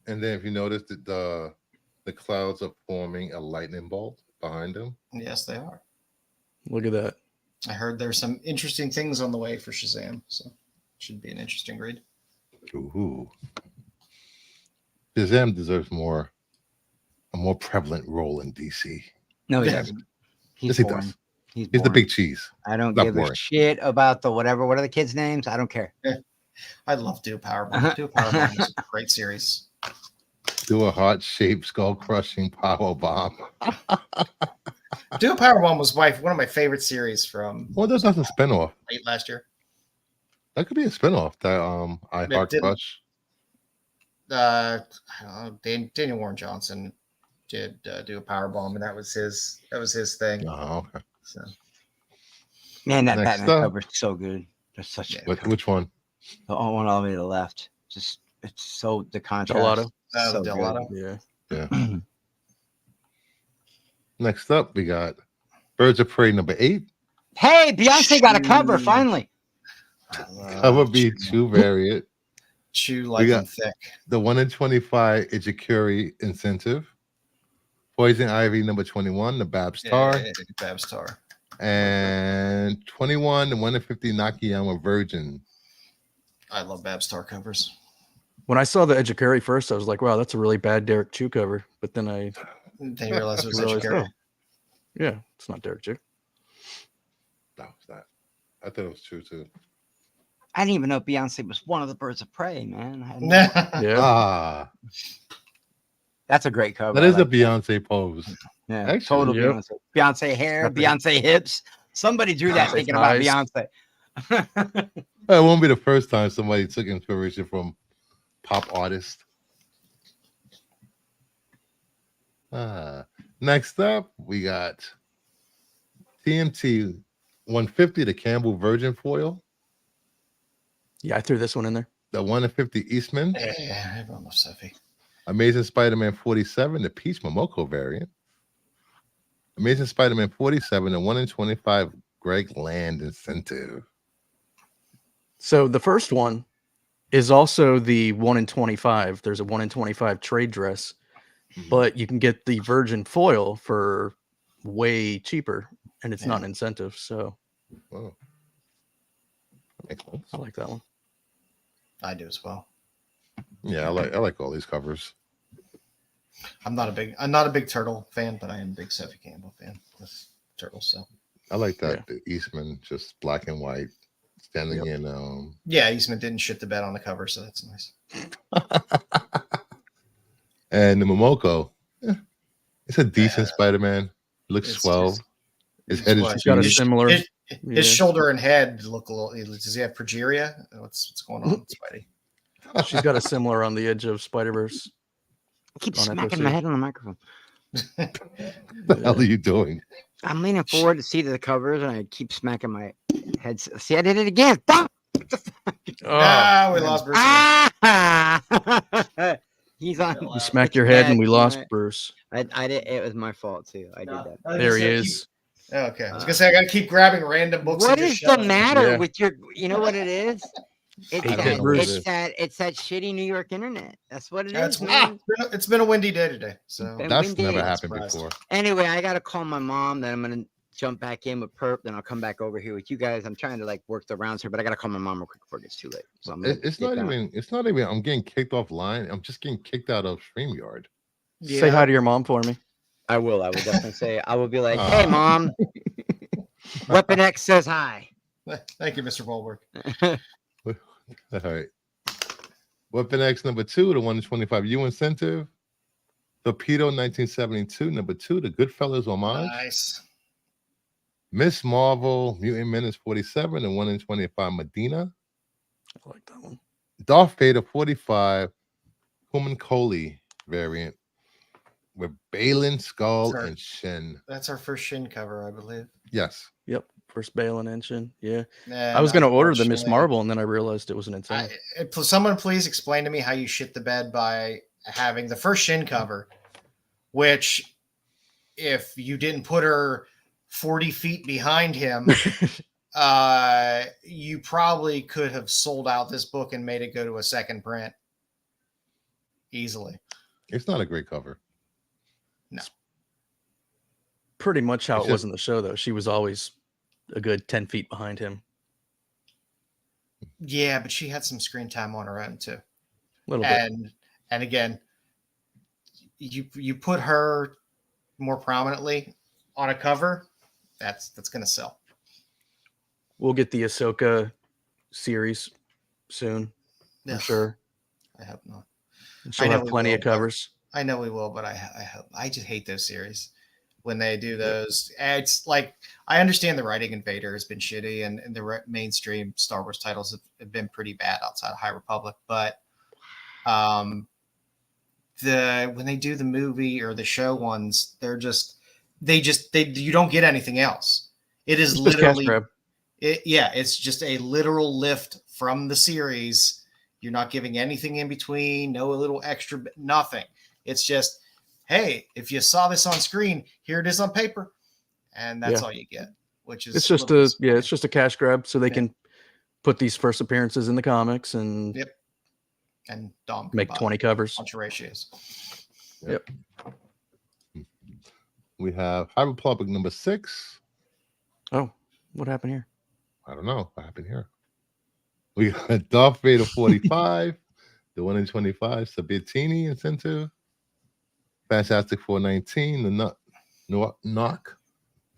And then if you notice that the clouds are forming a lightning bolt behind them. Yes, they are. Look at that. I heard there's some interesting things on the way for Shazam, so should be an interesting read. Ooh. Shazam deserves a more prevalent role in DC. No, he Yeah. doesn't. Yes, He's he boring. does. He's He's the boring. big cheese. I don't Not give boring. a shit about the whatever. What are the kids' names? I don't care. I love Do Powerbomb. Do Powerbomb is a great series. Do a heart-shaped, skull-crushing power bomb. Do Powerbomb was one of my favorite series from Well, that's not a spinoff. late last year. That could be a spinoff. That I It Heart didn't. Crush. I don't know, Daniel Warren Johnson did Do a Powerbomb, and that was his thing. Oh, okay. So Man, that Next Batman up. cover is so good. That's such Yeah. Which one? the one all the way to the left. Just it's so the contrast. Gelato. the good. Delato. Yeah. Next up, we got Birds of Prey number 8. Hey, Beyonce got a cover finally. I love Cover B, Chew. Chew variant. Chew like got- them thick. The 1 in 25 Ijikuri incentive. Poison Ivy number 21, the Babs Tar. Yeah, Babs Tar. And 21, the 1 in 50 Nakayama Virgin. I love Babs Tar covers. When I saw the Ejikuri first, I was like, wow, that's a really bad Derek Chew cover. But then I Then you realize it was realized, Ejikuri. oh, yeah, it's not Derek Chew. That was that. I thought it was true too. I didn't even know Beyonce was one of the Birds of Prey, man. I had no- Yeah. Ah, That's a great cover. that I is a like Beyonce pose. yeah, actually, total yep. Beyonce. Beyonce hair, Beyonce hips. Somebody drew that Beyonce thinking about thighs. Beyonce. It won't be the first time somebody took inspiration from pop artists. Next up, we got TMT 150, the Campbell Virgin foil. Yeah, I threw this one in there. The 1 in 50 Eastman. Yeah, everyone loves Sophie. Amazing Spider-Man 47, the Peach Momoko variant. Amazing Spider-Man 47, the 1 in 25 Greg Land incentive. So the first one is also the 1 in 25. There's a 1 in 25 trade dress, but you can get the Virgin foil for way cheaper, and it's not an incentive. So Oh. That makes sense. I like that one. I do as well. Yeah, I like all these covers. I'm not a big Turtle fan, but I am a big Sophie Campbell fan with Turtles. So I like that the Eastman just black and white standing in yeah, Eastman didn't shit the bed on the cover, so that's nice. and the Momoko. It's a decent Uh, Spider-Man. Looks it's swell. just- His head is what? She's got a huge. similar. His Yeah. shoulder and head look a little. Does he have progeria? What's going on, Spidey? She's got a similar on the edge of Spider-Verse. I keep On smacking FOC. my head on the microphone. What the hell are you doing? I'm leaning forward to see the covers, and I keep smacking my head. See, I did it again. Fuck! Oh, We lost Bruce. Again. Ah! He's on. you smacked It's your head bad and we lost tonight. Bruce. I did. It was my fault too. I did that. There he is. Okay, I was gonna say I gotta keep grabbing random books. What and is just the shoving them. matter Yeah. with your? You know what it is? It's I don't that. know what it It's is. that. It's that shitty New York internet. That's what it Yeah, is, man. it's been a windy day today. So Been That's windy. never Not happened surprised. before. Anyway, I gotta call my mom. Then I'm gonna jump back in with Perp. Then I'll come back over here with you guys. I'm trying to like work the rounds here, but I gotta call my mom real quick before it gets too late. So I'm gonna It's get not down. even. It's not even. I'm getting kicked offline. I'm just getting kicked out of StreamYard. Say hi to your mom for me. I will. I will definitely say. I will be like, "Hey, Ah. mom. Weapon X says hi." Thank you, Mr. Volberg. All right. Weapon X number 2, the 125U incentive. Torpedo 1972 number 2, the Goodfellas homage. Nice. Miss Marvel Mutant Menace 47, the 1 in 25 Medina. I like that one. Darth Vader 45, Human Coley variant with Balin, Skull, Sure. and Shin. That's our first Shin cover, I believe. Yes. Yep. First Balin engine. Yeah. Nah, I was going to order the Miss unfortunately. Marvel and then I realized it was an incentive. Someone please explain to me how you shit the bed by having the first Shin cover, which if you didn't put her 40 feet behind him, you probably could have sold out this book and made it go to a second print easily. It's not a great cover. Pretty much how It's it was just- in the show, though. She was always a good 10 feet behind him. Yeah, but she had some screen time on her own too. A little bit. And again, you put her more prominently on a cover, that's gonna sell. We'll get the Ahsoka series soon, I'm Ugh, sure. I hope not. And she'll know have we plenty will, of covers. I know we will, but I hope. I just hate those series when they do those. It's like I understand the writing in Vader has been shitty, and the mainstream Star Wars titles have been pretty bad outside of High Republic. But when they do the movie or the show ones, they you don't get anything else. It is It's just cash literally grab. it's just a literal lift from the series. You're not giving anything in between, no little extra, nothing. It's just, hey, if you saw this on screen, here it is on paper, and that's all you get. Which is It's just it's just a cash grab, so they can put these first appearances in the comics and and Dom make 20 covers. bunch of ratios. Yep. We have High Republic number 6. Oh, what happened here? I don't know what happened here. We got Darth Vader 45, the 1 in 25 Sabatini incentive. Fantastic 419, the Knock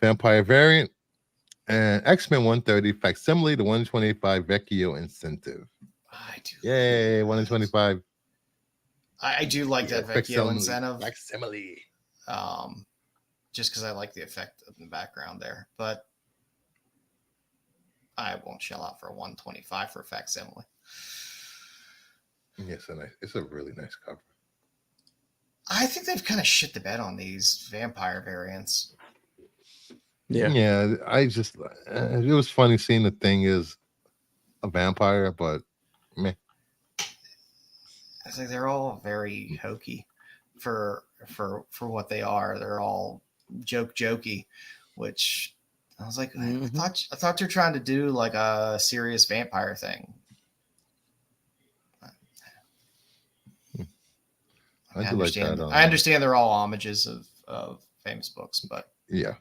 Vampire variant, and XMen 130 Facsimile, the 125 Vecchio incentive. I do. Yay, 1 in 25. I do like that Vecchio incentive. Facsimile. Just because I like the effect of the background there, but I won't shell out for a 125 for a facsimile. Yes, it's a really nice cover. I think they've kind of shit the bed on these vampire variants. Yeah. I just it was funny seeing the thing is a vampire, but meh. I think they're all very hokey for what they are. They're all jokey, which I was like, I thought you're trying to do like a serious vampire thing. I understand. I understand they're all homages of famous books, but yeah.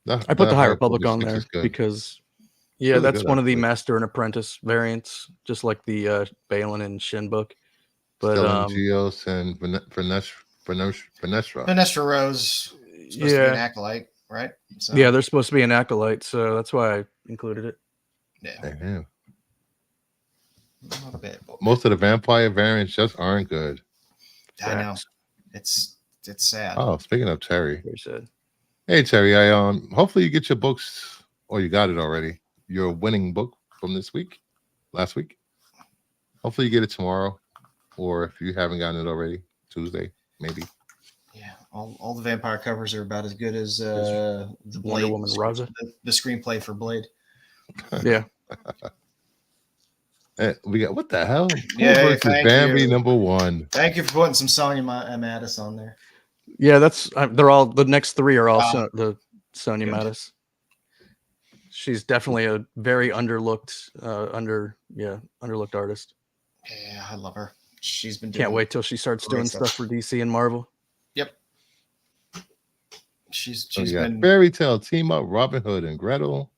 I put the High Republic on there because really that's good, one of the actually. Master and Apprentice variants, just like the Balin and Shin book. But Stellan Geos and Venestra. Venestra Rose is supposed to be an acolyte, right? So, yeah, they're supposed to be an acolyte, so that's why I included it. Yeah. Not a bad book. Most of the vampire variants just aren't good. I know. It's sad. Oh, speaking of Terry, Very sad. hey Terry, I hopefully you get your books, or you got it already. Your winning book from last week. Hopefully you get it tomorrow, or if you haven't gotten it already, Tuesday maybe. Yeah, all the vampire covers are about as good as the Wonder Blade, Woman Raza. the screenplay for Blade. Yeah. We got what the hell? Yeah, Who versus thank Bambi you. #1. Thank you for putting some Sonya Mattis on there. Yeah, that's they're all the next three are all Wow. the Sonya Good. Mattis. She's definitely a very underlooked underlooked artist. Yeah, I love her. She's been doing Can't wait till she starts great doing stuff. stuff for DC and Marvel. Yep. She's So we got been Fairy Tale Team Up, Robin Hood and Gretel.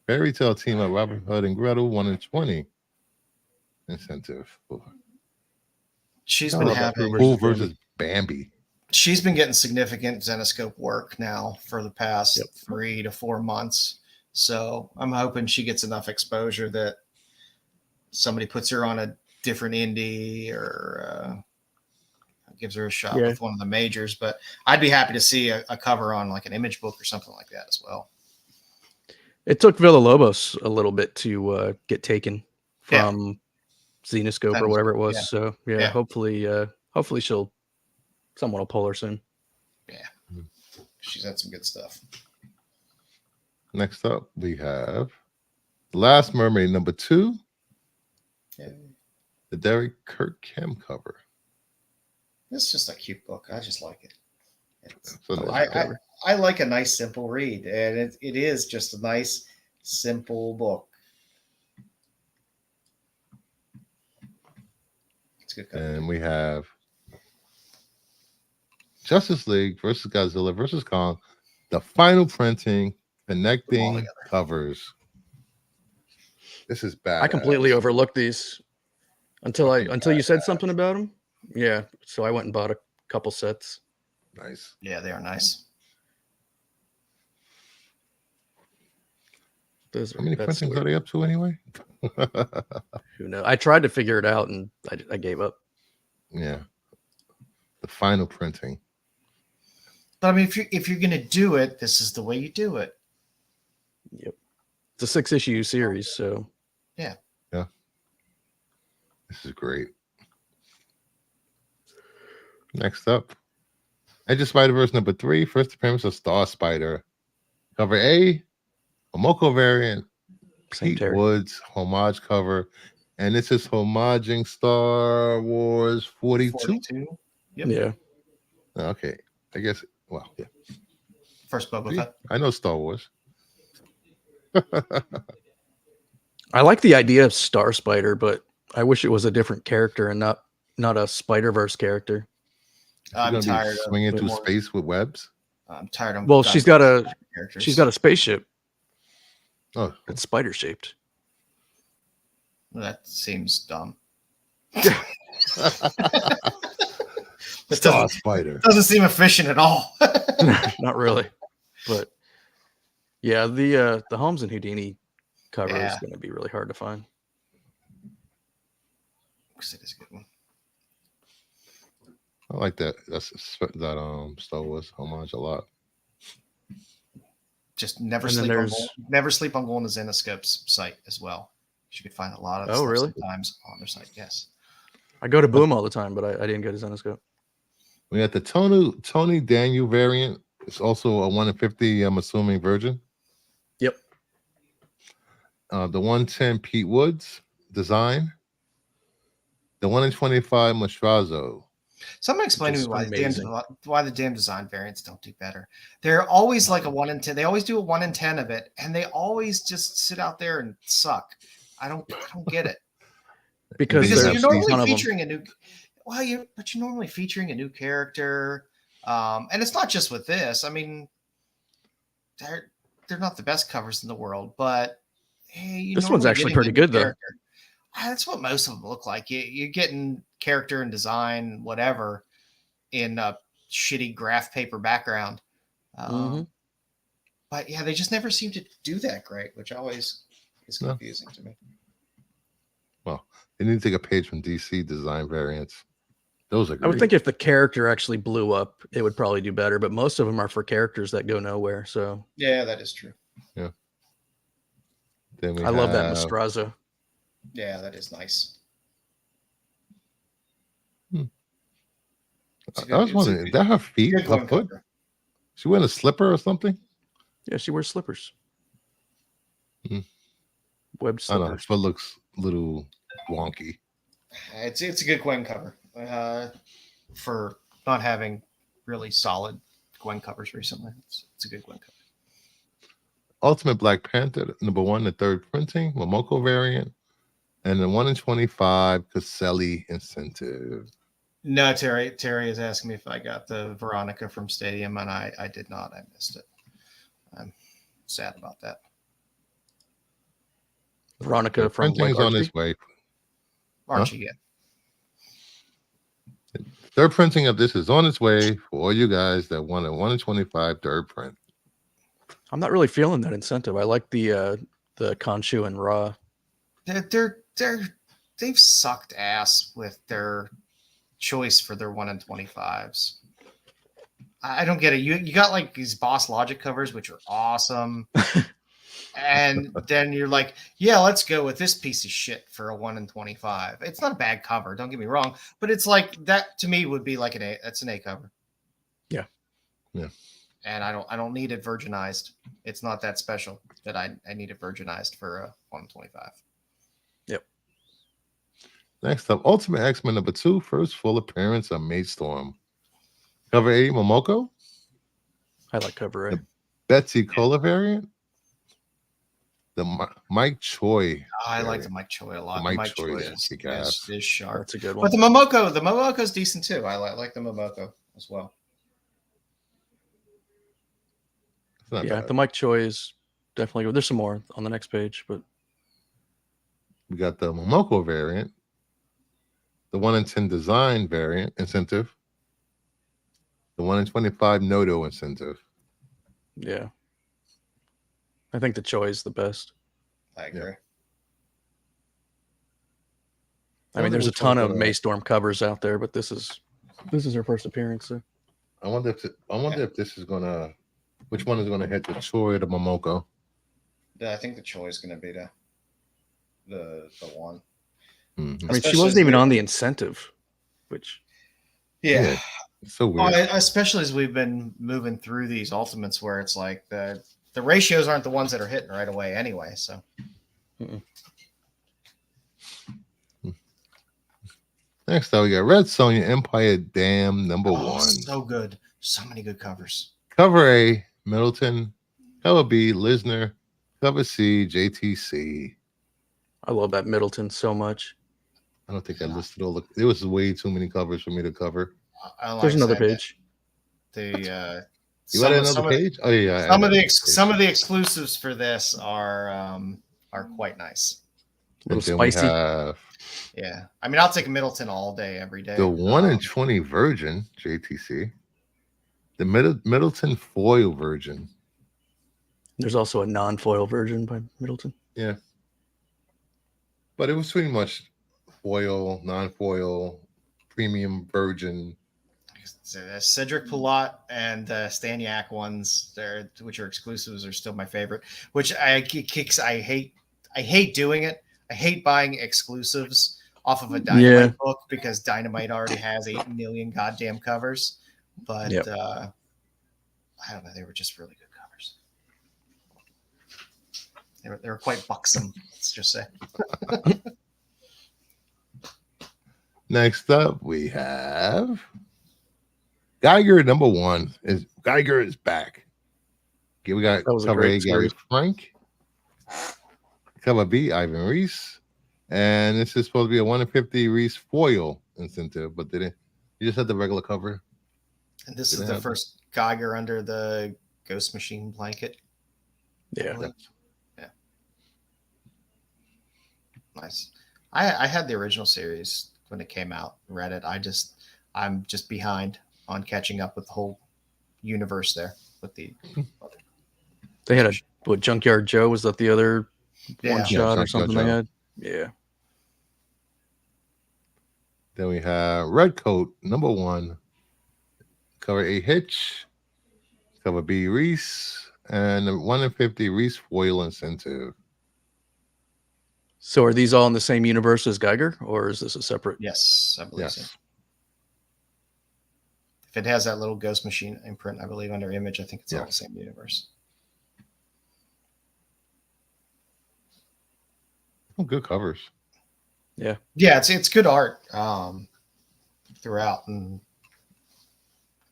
Fairy Tale Team Up, Robin Hood and Gretel, 1 in 20 incentive. she's Oh, been about having Who versus Bambi? she's been getting significant Zenoscope work now for the past 3 to 4 months. So I'm hoping she gets enough exposure that somebody puts her on a different indie or gives her a shot with one of the majors. But I'd be happy to see a cover on like an Image book or something like that as well. It took Villalobos a little bit to get taken from Zenoscope or whatever it was. Yeah. So hopefully someone will pull her soon. Yeah, she's had some good stuff. Next up, we have Last Mermaid #2, the Derek Kirk Kim cover. It's just a cute book. I just like it. I I like a nice, simple read, and it is just a nice, simple book. It's good cover. And we have Justice League versus Godzilla versus Kong, the final printing, connecting covers. This is bad. I completely overlooked these until you said something about them. Yeah, so I went and bought a couple sets. Nice. Yeah, they are nice. How many printings are they up to anyway? Who knows? I tried to figure it out and I gave up. Yeah, the final printing. But I mean, if you're gonna do it, this is the way you do it. Yep, it's a 6-issue series, so yeah. This is great. Next up, Edge of Spider-Verse #3, first appearance of Star Spider. Cover A, a Moko variant, Pete Woods homage cover, and this is homaging Star Wars 42. Yep. Yeah. Okay, I guess. Well, yeah. First Boba Fett. I know Star Wars. I like the idea of Star Spider, but I wish it was a different character and not a Spider-Verse character. I'm tired of swinging through space with webs. I'm tired of. Well, she's got a spaceship. Oh, it's spider shaped. That seems dumb. Star Spider doesn't seem efficient at all. Not really, but yeah, the Holmes and Houdini cover is going to be really hard to find. It is a good one. I like that. That Star Wars homage a lot. Just never sleep on going to Zenoscope's site as well. You could find a lot of stuff sometimes on their site. Yes, I go to Boom all the time, but I didn't go to Zenoscope. We got the Tony Daniel variant. It's also a 1 in 50. I'm assuming virgin. Yep. The 110 Pete Woods design. The 1 in 25 Mastrazo. Someone explain to me why the damn design variants don't do better. They're always like a 1 in 10. They always do a 1 in 10 of it, and they always just sit out there and suck. I don't get it. because you're normally featuring a new. Well, you're normally featuring a new character, and it's not just with this. I mean, they're not the best covers in the world, but hey, this one's actually pretty good though. That's what most of them look like. You're getting character and design, whatever, in a shitty graph paper background. But yeah, they just never seem to do that great, which always is confusing to me. Well, they need to take a page from DC design variants. Those are I would great. think if the character actually blew up, it would probably do better. But most of them are for characters that go nowhere. So Yeah, that is true. Then we I love that have Mastraza. Yeah, that is nice. It's a I was it's a wondering, is that her feet, good her Gwen foot? cover. She wearing a slipper or something? Yeah, she wears slippers. Hmm. Webbed I don't know. Her slippers. foot looks a little wonky. It's a good Gwen cover for not having really solid Gwen covers recently. It's a good Gwen cover. Ultimate Black Panther, #1, the third printing, Momoko variant, and the 1 in 25 Caselli incentive. No, Terry is asking me if I got the Veronica from Stadium, and I did not. I missed it. I'm sad about that. Veronica The from like printing's on Archie. its way. Archie, yeah. Third printing of this is on its way for all you guys that want a 1 in 25 third print. I'm not really feeling that incentive. I like the Khonshu and Ra. They've sucked ass with their choice for their 1 in 25s. I don't get it. You got like these Boss Logic covers, which are awesome. And then you're like, yeah, let's go with this piece of shit for a 1 in 25. It's not a bad cover, don't get me wrong, but it's like that to me would be like that's an A cover. Yeah. Yeah. And I don't need it virginized. It's not that special that I need it virginized for a 1 in 25. Yep. Next up, Ultimate X-Men #2, first full appearance of Maidstone. Cover A, Momoko. I like cover A. The Betsy Cola variant. The Mike Choi. I like the Mike Choi a lot. The The Mike Choi is sharp. That's a good But one. the Momoko's decent too. I like the Momoko as well. It's not Yeah, bad. the Mike Choi is definitely good. There's some more on the next page, but We got the Momoko variant, the 1 in 10 design variant incentive, the 1 in 25 Nodo incentive. yeah. I think the Choi is the best. I agree. I mean, there's a ton of Maystorm covers out there, but this is her first appearance. So. I wonder if this is gonna, which one is gonna hit, the Choi or the Momoko? Yeah, I think the Choi is going to be the one. I mean, she Especially wasn't as even we- on the incentive, which Yeah. It's so weird. Especially as we've been moving through these ultimates where it's like the ratios aren't the ones that are hitting right away anyway. So Next up, we got Red Sonja Empire Dam #1. so good. So many good covers. Cover A, Middleton. Cover B, Lisner. Cover C, JTC. I love that Middleton so much. I don't think I listed all the. There was way too many covers for me to cover. There's another page. The You got another page? Oh yeah. some of the exclusives for this are quite nice. A little And then spicy. we have Yeah, I mean, I'll take a Middleton all day, every day. the 1 in 20 Virgin JTC. The Middleton foil version. There's also a non-foil version by Middleton. Yeah. But it was pretty much foil, non-foil, premium virgin. Cedric Pilat and the Staniak ones, which are exclusives, are still my favorite. Which I hate doing it. I hate buying exclusives off of a Dynamite book because Dynamite already has 8 million goddamn covers. But I don't know, they were just really good covers. They were quite buxom, let's just say. Next up, we have Geiger #1. Geiger is back. Okay, we got That was a cover A, great Gary series. Frank. Cover B, Ivan Reese. And this is supposed to be a 1 in 50 Reese foil incentive, but didn't. You just had the regular cover. And this is the first Geiger under the Ghost Machine blanket. Yeah. Yeah. Nice. I had the original series when it came out, read it. I'm just behind on catching up with the whole universe there with the They had Junkyard Joe, was that the other one Yeah. shot or Junkyard something Joe. they had? Yeah. Then we have Red Coat #1, cover A Hitch, cover B Reese, and the 1 in 50 Reese foil incentive. So are these all in the same universe as Geiger, or is this a separate? Yes, I believe so. Yes. If it has that little Ghost Machine imprint, I believe under Image, I think it's all Yeah. the same universe. Oh, good covers. Yeah, it's good art throughout, and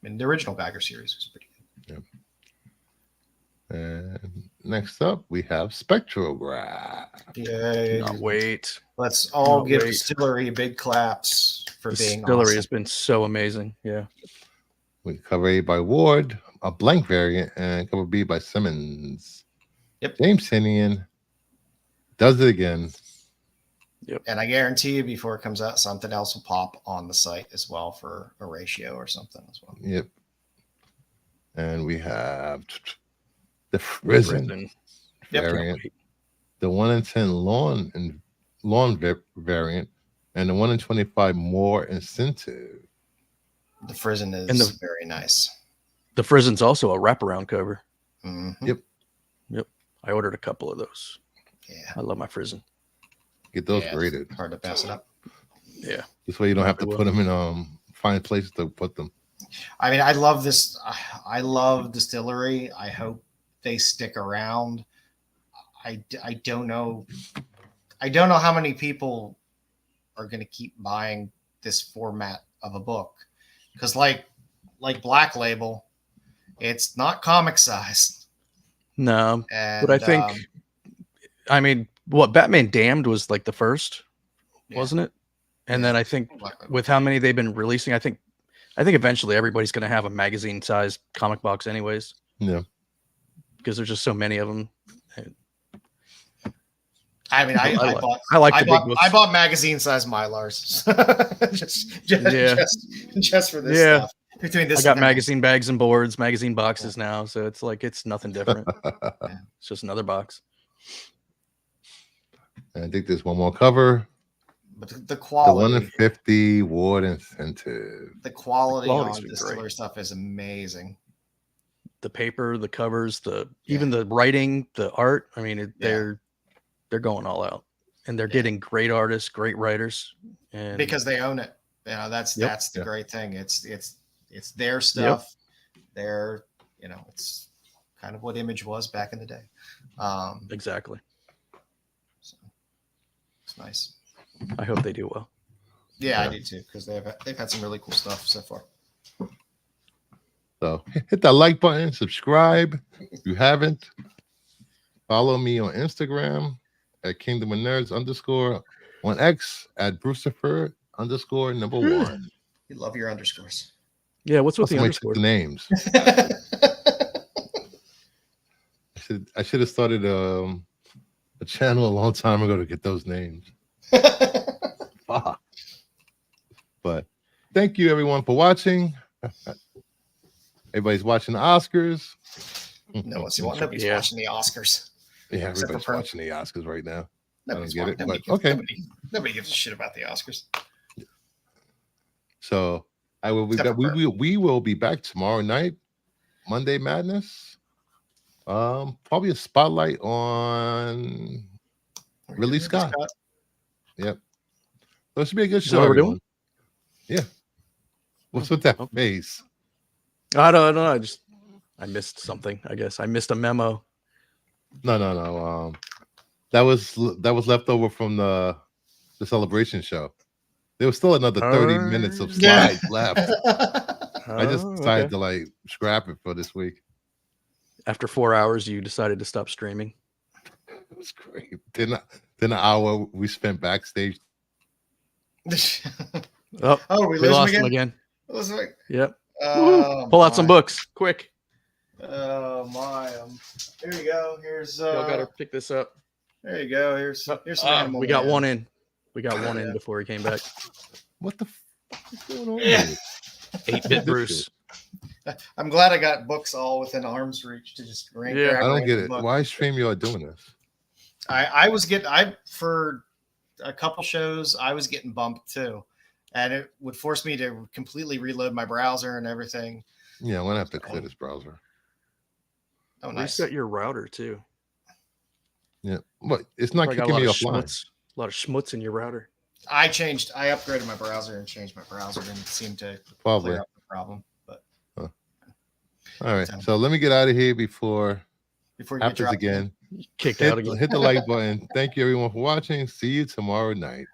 the original Geiger series was pretty good. And next up, we have Spectrograph. Yay! Not wait. Let's all Not give wait. Distillery big claps for being Distillery awesome. has been so amazing. Yeah. We cover A by Ward, a blank variant, and cover B by Simmons. Yep. James Tinian does it again. And I guarantee you, before it comes out, something else will pop on the site as well for a ratio or something as well. Yep. And we have the Prison Yep. variant, the 1 in 10 lawn variant, and the 1 in 25 more incentive. The Frizzen is And very nice. The Frizzon's also a wraparound cover. Mhm. Yep. I ordered a couple of those. Yeah. I love my Frizzon. Get those Yeah, graded. Hard to pass it up. Yeah. This way you don't have to Probably put them in find places to put them. I mean, I love this. I love Distillery. I hope they stick around. I don't know. I don't know how many people are going to keep buying this format of a book, because like Black Label, it's not comic sized. No, And, but I think, I mean, what Batman Damned was like the first, yeah. wasn't it? And Yeah. then I think Black Label. with how many they've been releasing, I think eventually everybody's going to have a magazine-sized comic box, anyways, Yeah. because there's just so many of them. I mean, I like the big books. I bought magazine-sized Mylars just for this Yeah. stuff. Between this, I got and that. magazine bags and boards, magazine boxes now, so it's like it's nothing different. It's just another box. And I think there's one more cover. But the The 1 quality, in 50 Ward incentive. the quality quality's on been Distillery great. stuff is amazing. The paper, the covers, even the writing, the art. I mean, they're going all out, and they're getting great artists, great writers, and Because they own it. You know, that's the great thing. It's their stuff. They're, it's kind of what Image was back in the day. exactly. So it's nice. I hope they do well. Yeah, I do too, because they've had some really cool stuff so far. So hit that like button, subscribe if you haven't. Follow me on Instagram at Kingdom of Nerds _ on X at Brucifer _1. You love your underscores. Yeah, what's with the Somebody took underscore? the names. I should have started a channel a long time ago to get those names. But thank you everyone for watching. Everybody's watching the Oscars. Nobody's Yeah. watching the Oscars. Yeah, Except everybody's for Pearl. watching the Oscars right now. Nobody's get it, nobody but gives, okay. Nobody gives a shit about the Oscars. So I will be Except back. for We will be back tomorrow night, Monday Madness. Probably a spotlight on Ridley Scott. Yep. So it should be a good Is that show. what we're Everyone. doing? Yeah. What's with that Okay. face? I don't know. I missed something. I guess I missed a memo. No. That was left over from the celebration show. There was still another 30 minutes of slides left. I just decided to like scrap it for this week. After 4 hours, you decided to stop streaming. It was great. Then an hour we spent backstage. Oh, Oh, we lose lost him him again. Lose him again? Yep. Oh, Pull out some my. books, quick. Oh my! Here you go. Here's Y'all gotta pick this up. there you go. Here's some animal We got Man. one in. We got one in before he came back. What the fuck is going on Yeah. here? 8-bit Bruce. I'm glad I got books all within arm's reach to just grab. Yeah. I don't get random it. book. Why is StreamYard doing this? I was getting for a couple shows I was getting bumped too, and it would force me to completely reload my browser and everything. Yeah, I'm gonna have to clear this browser. Oh, nice. Reset your router too. Yeah, but it's not Probably got kicking me a lot offline. a lot of schmutz in your router. I upgraded my browser and changed my browser. Didn't seem to Probably. clear up the problem. But All right, so let me get out of here before you happens get again. Kicked out again. Hit the like button. Thank you everyone for watching. See you tomorrow night.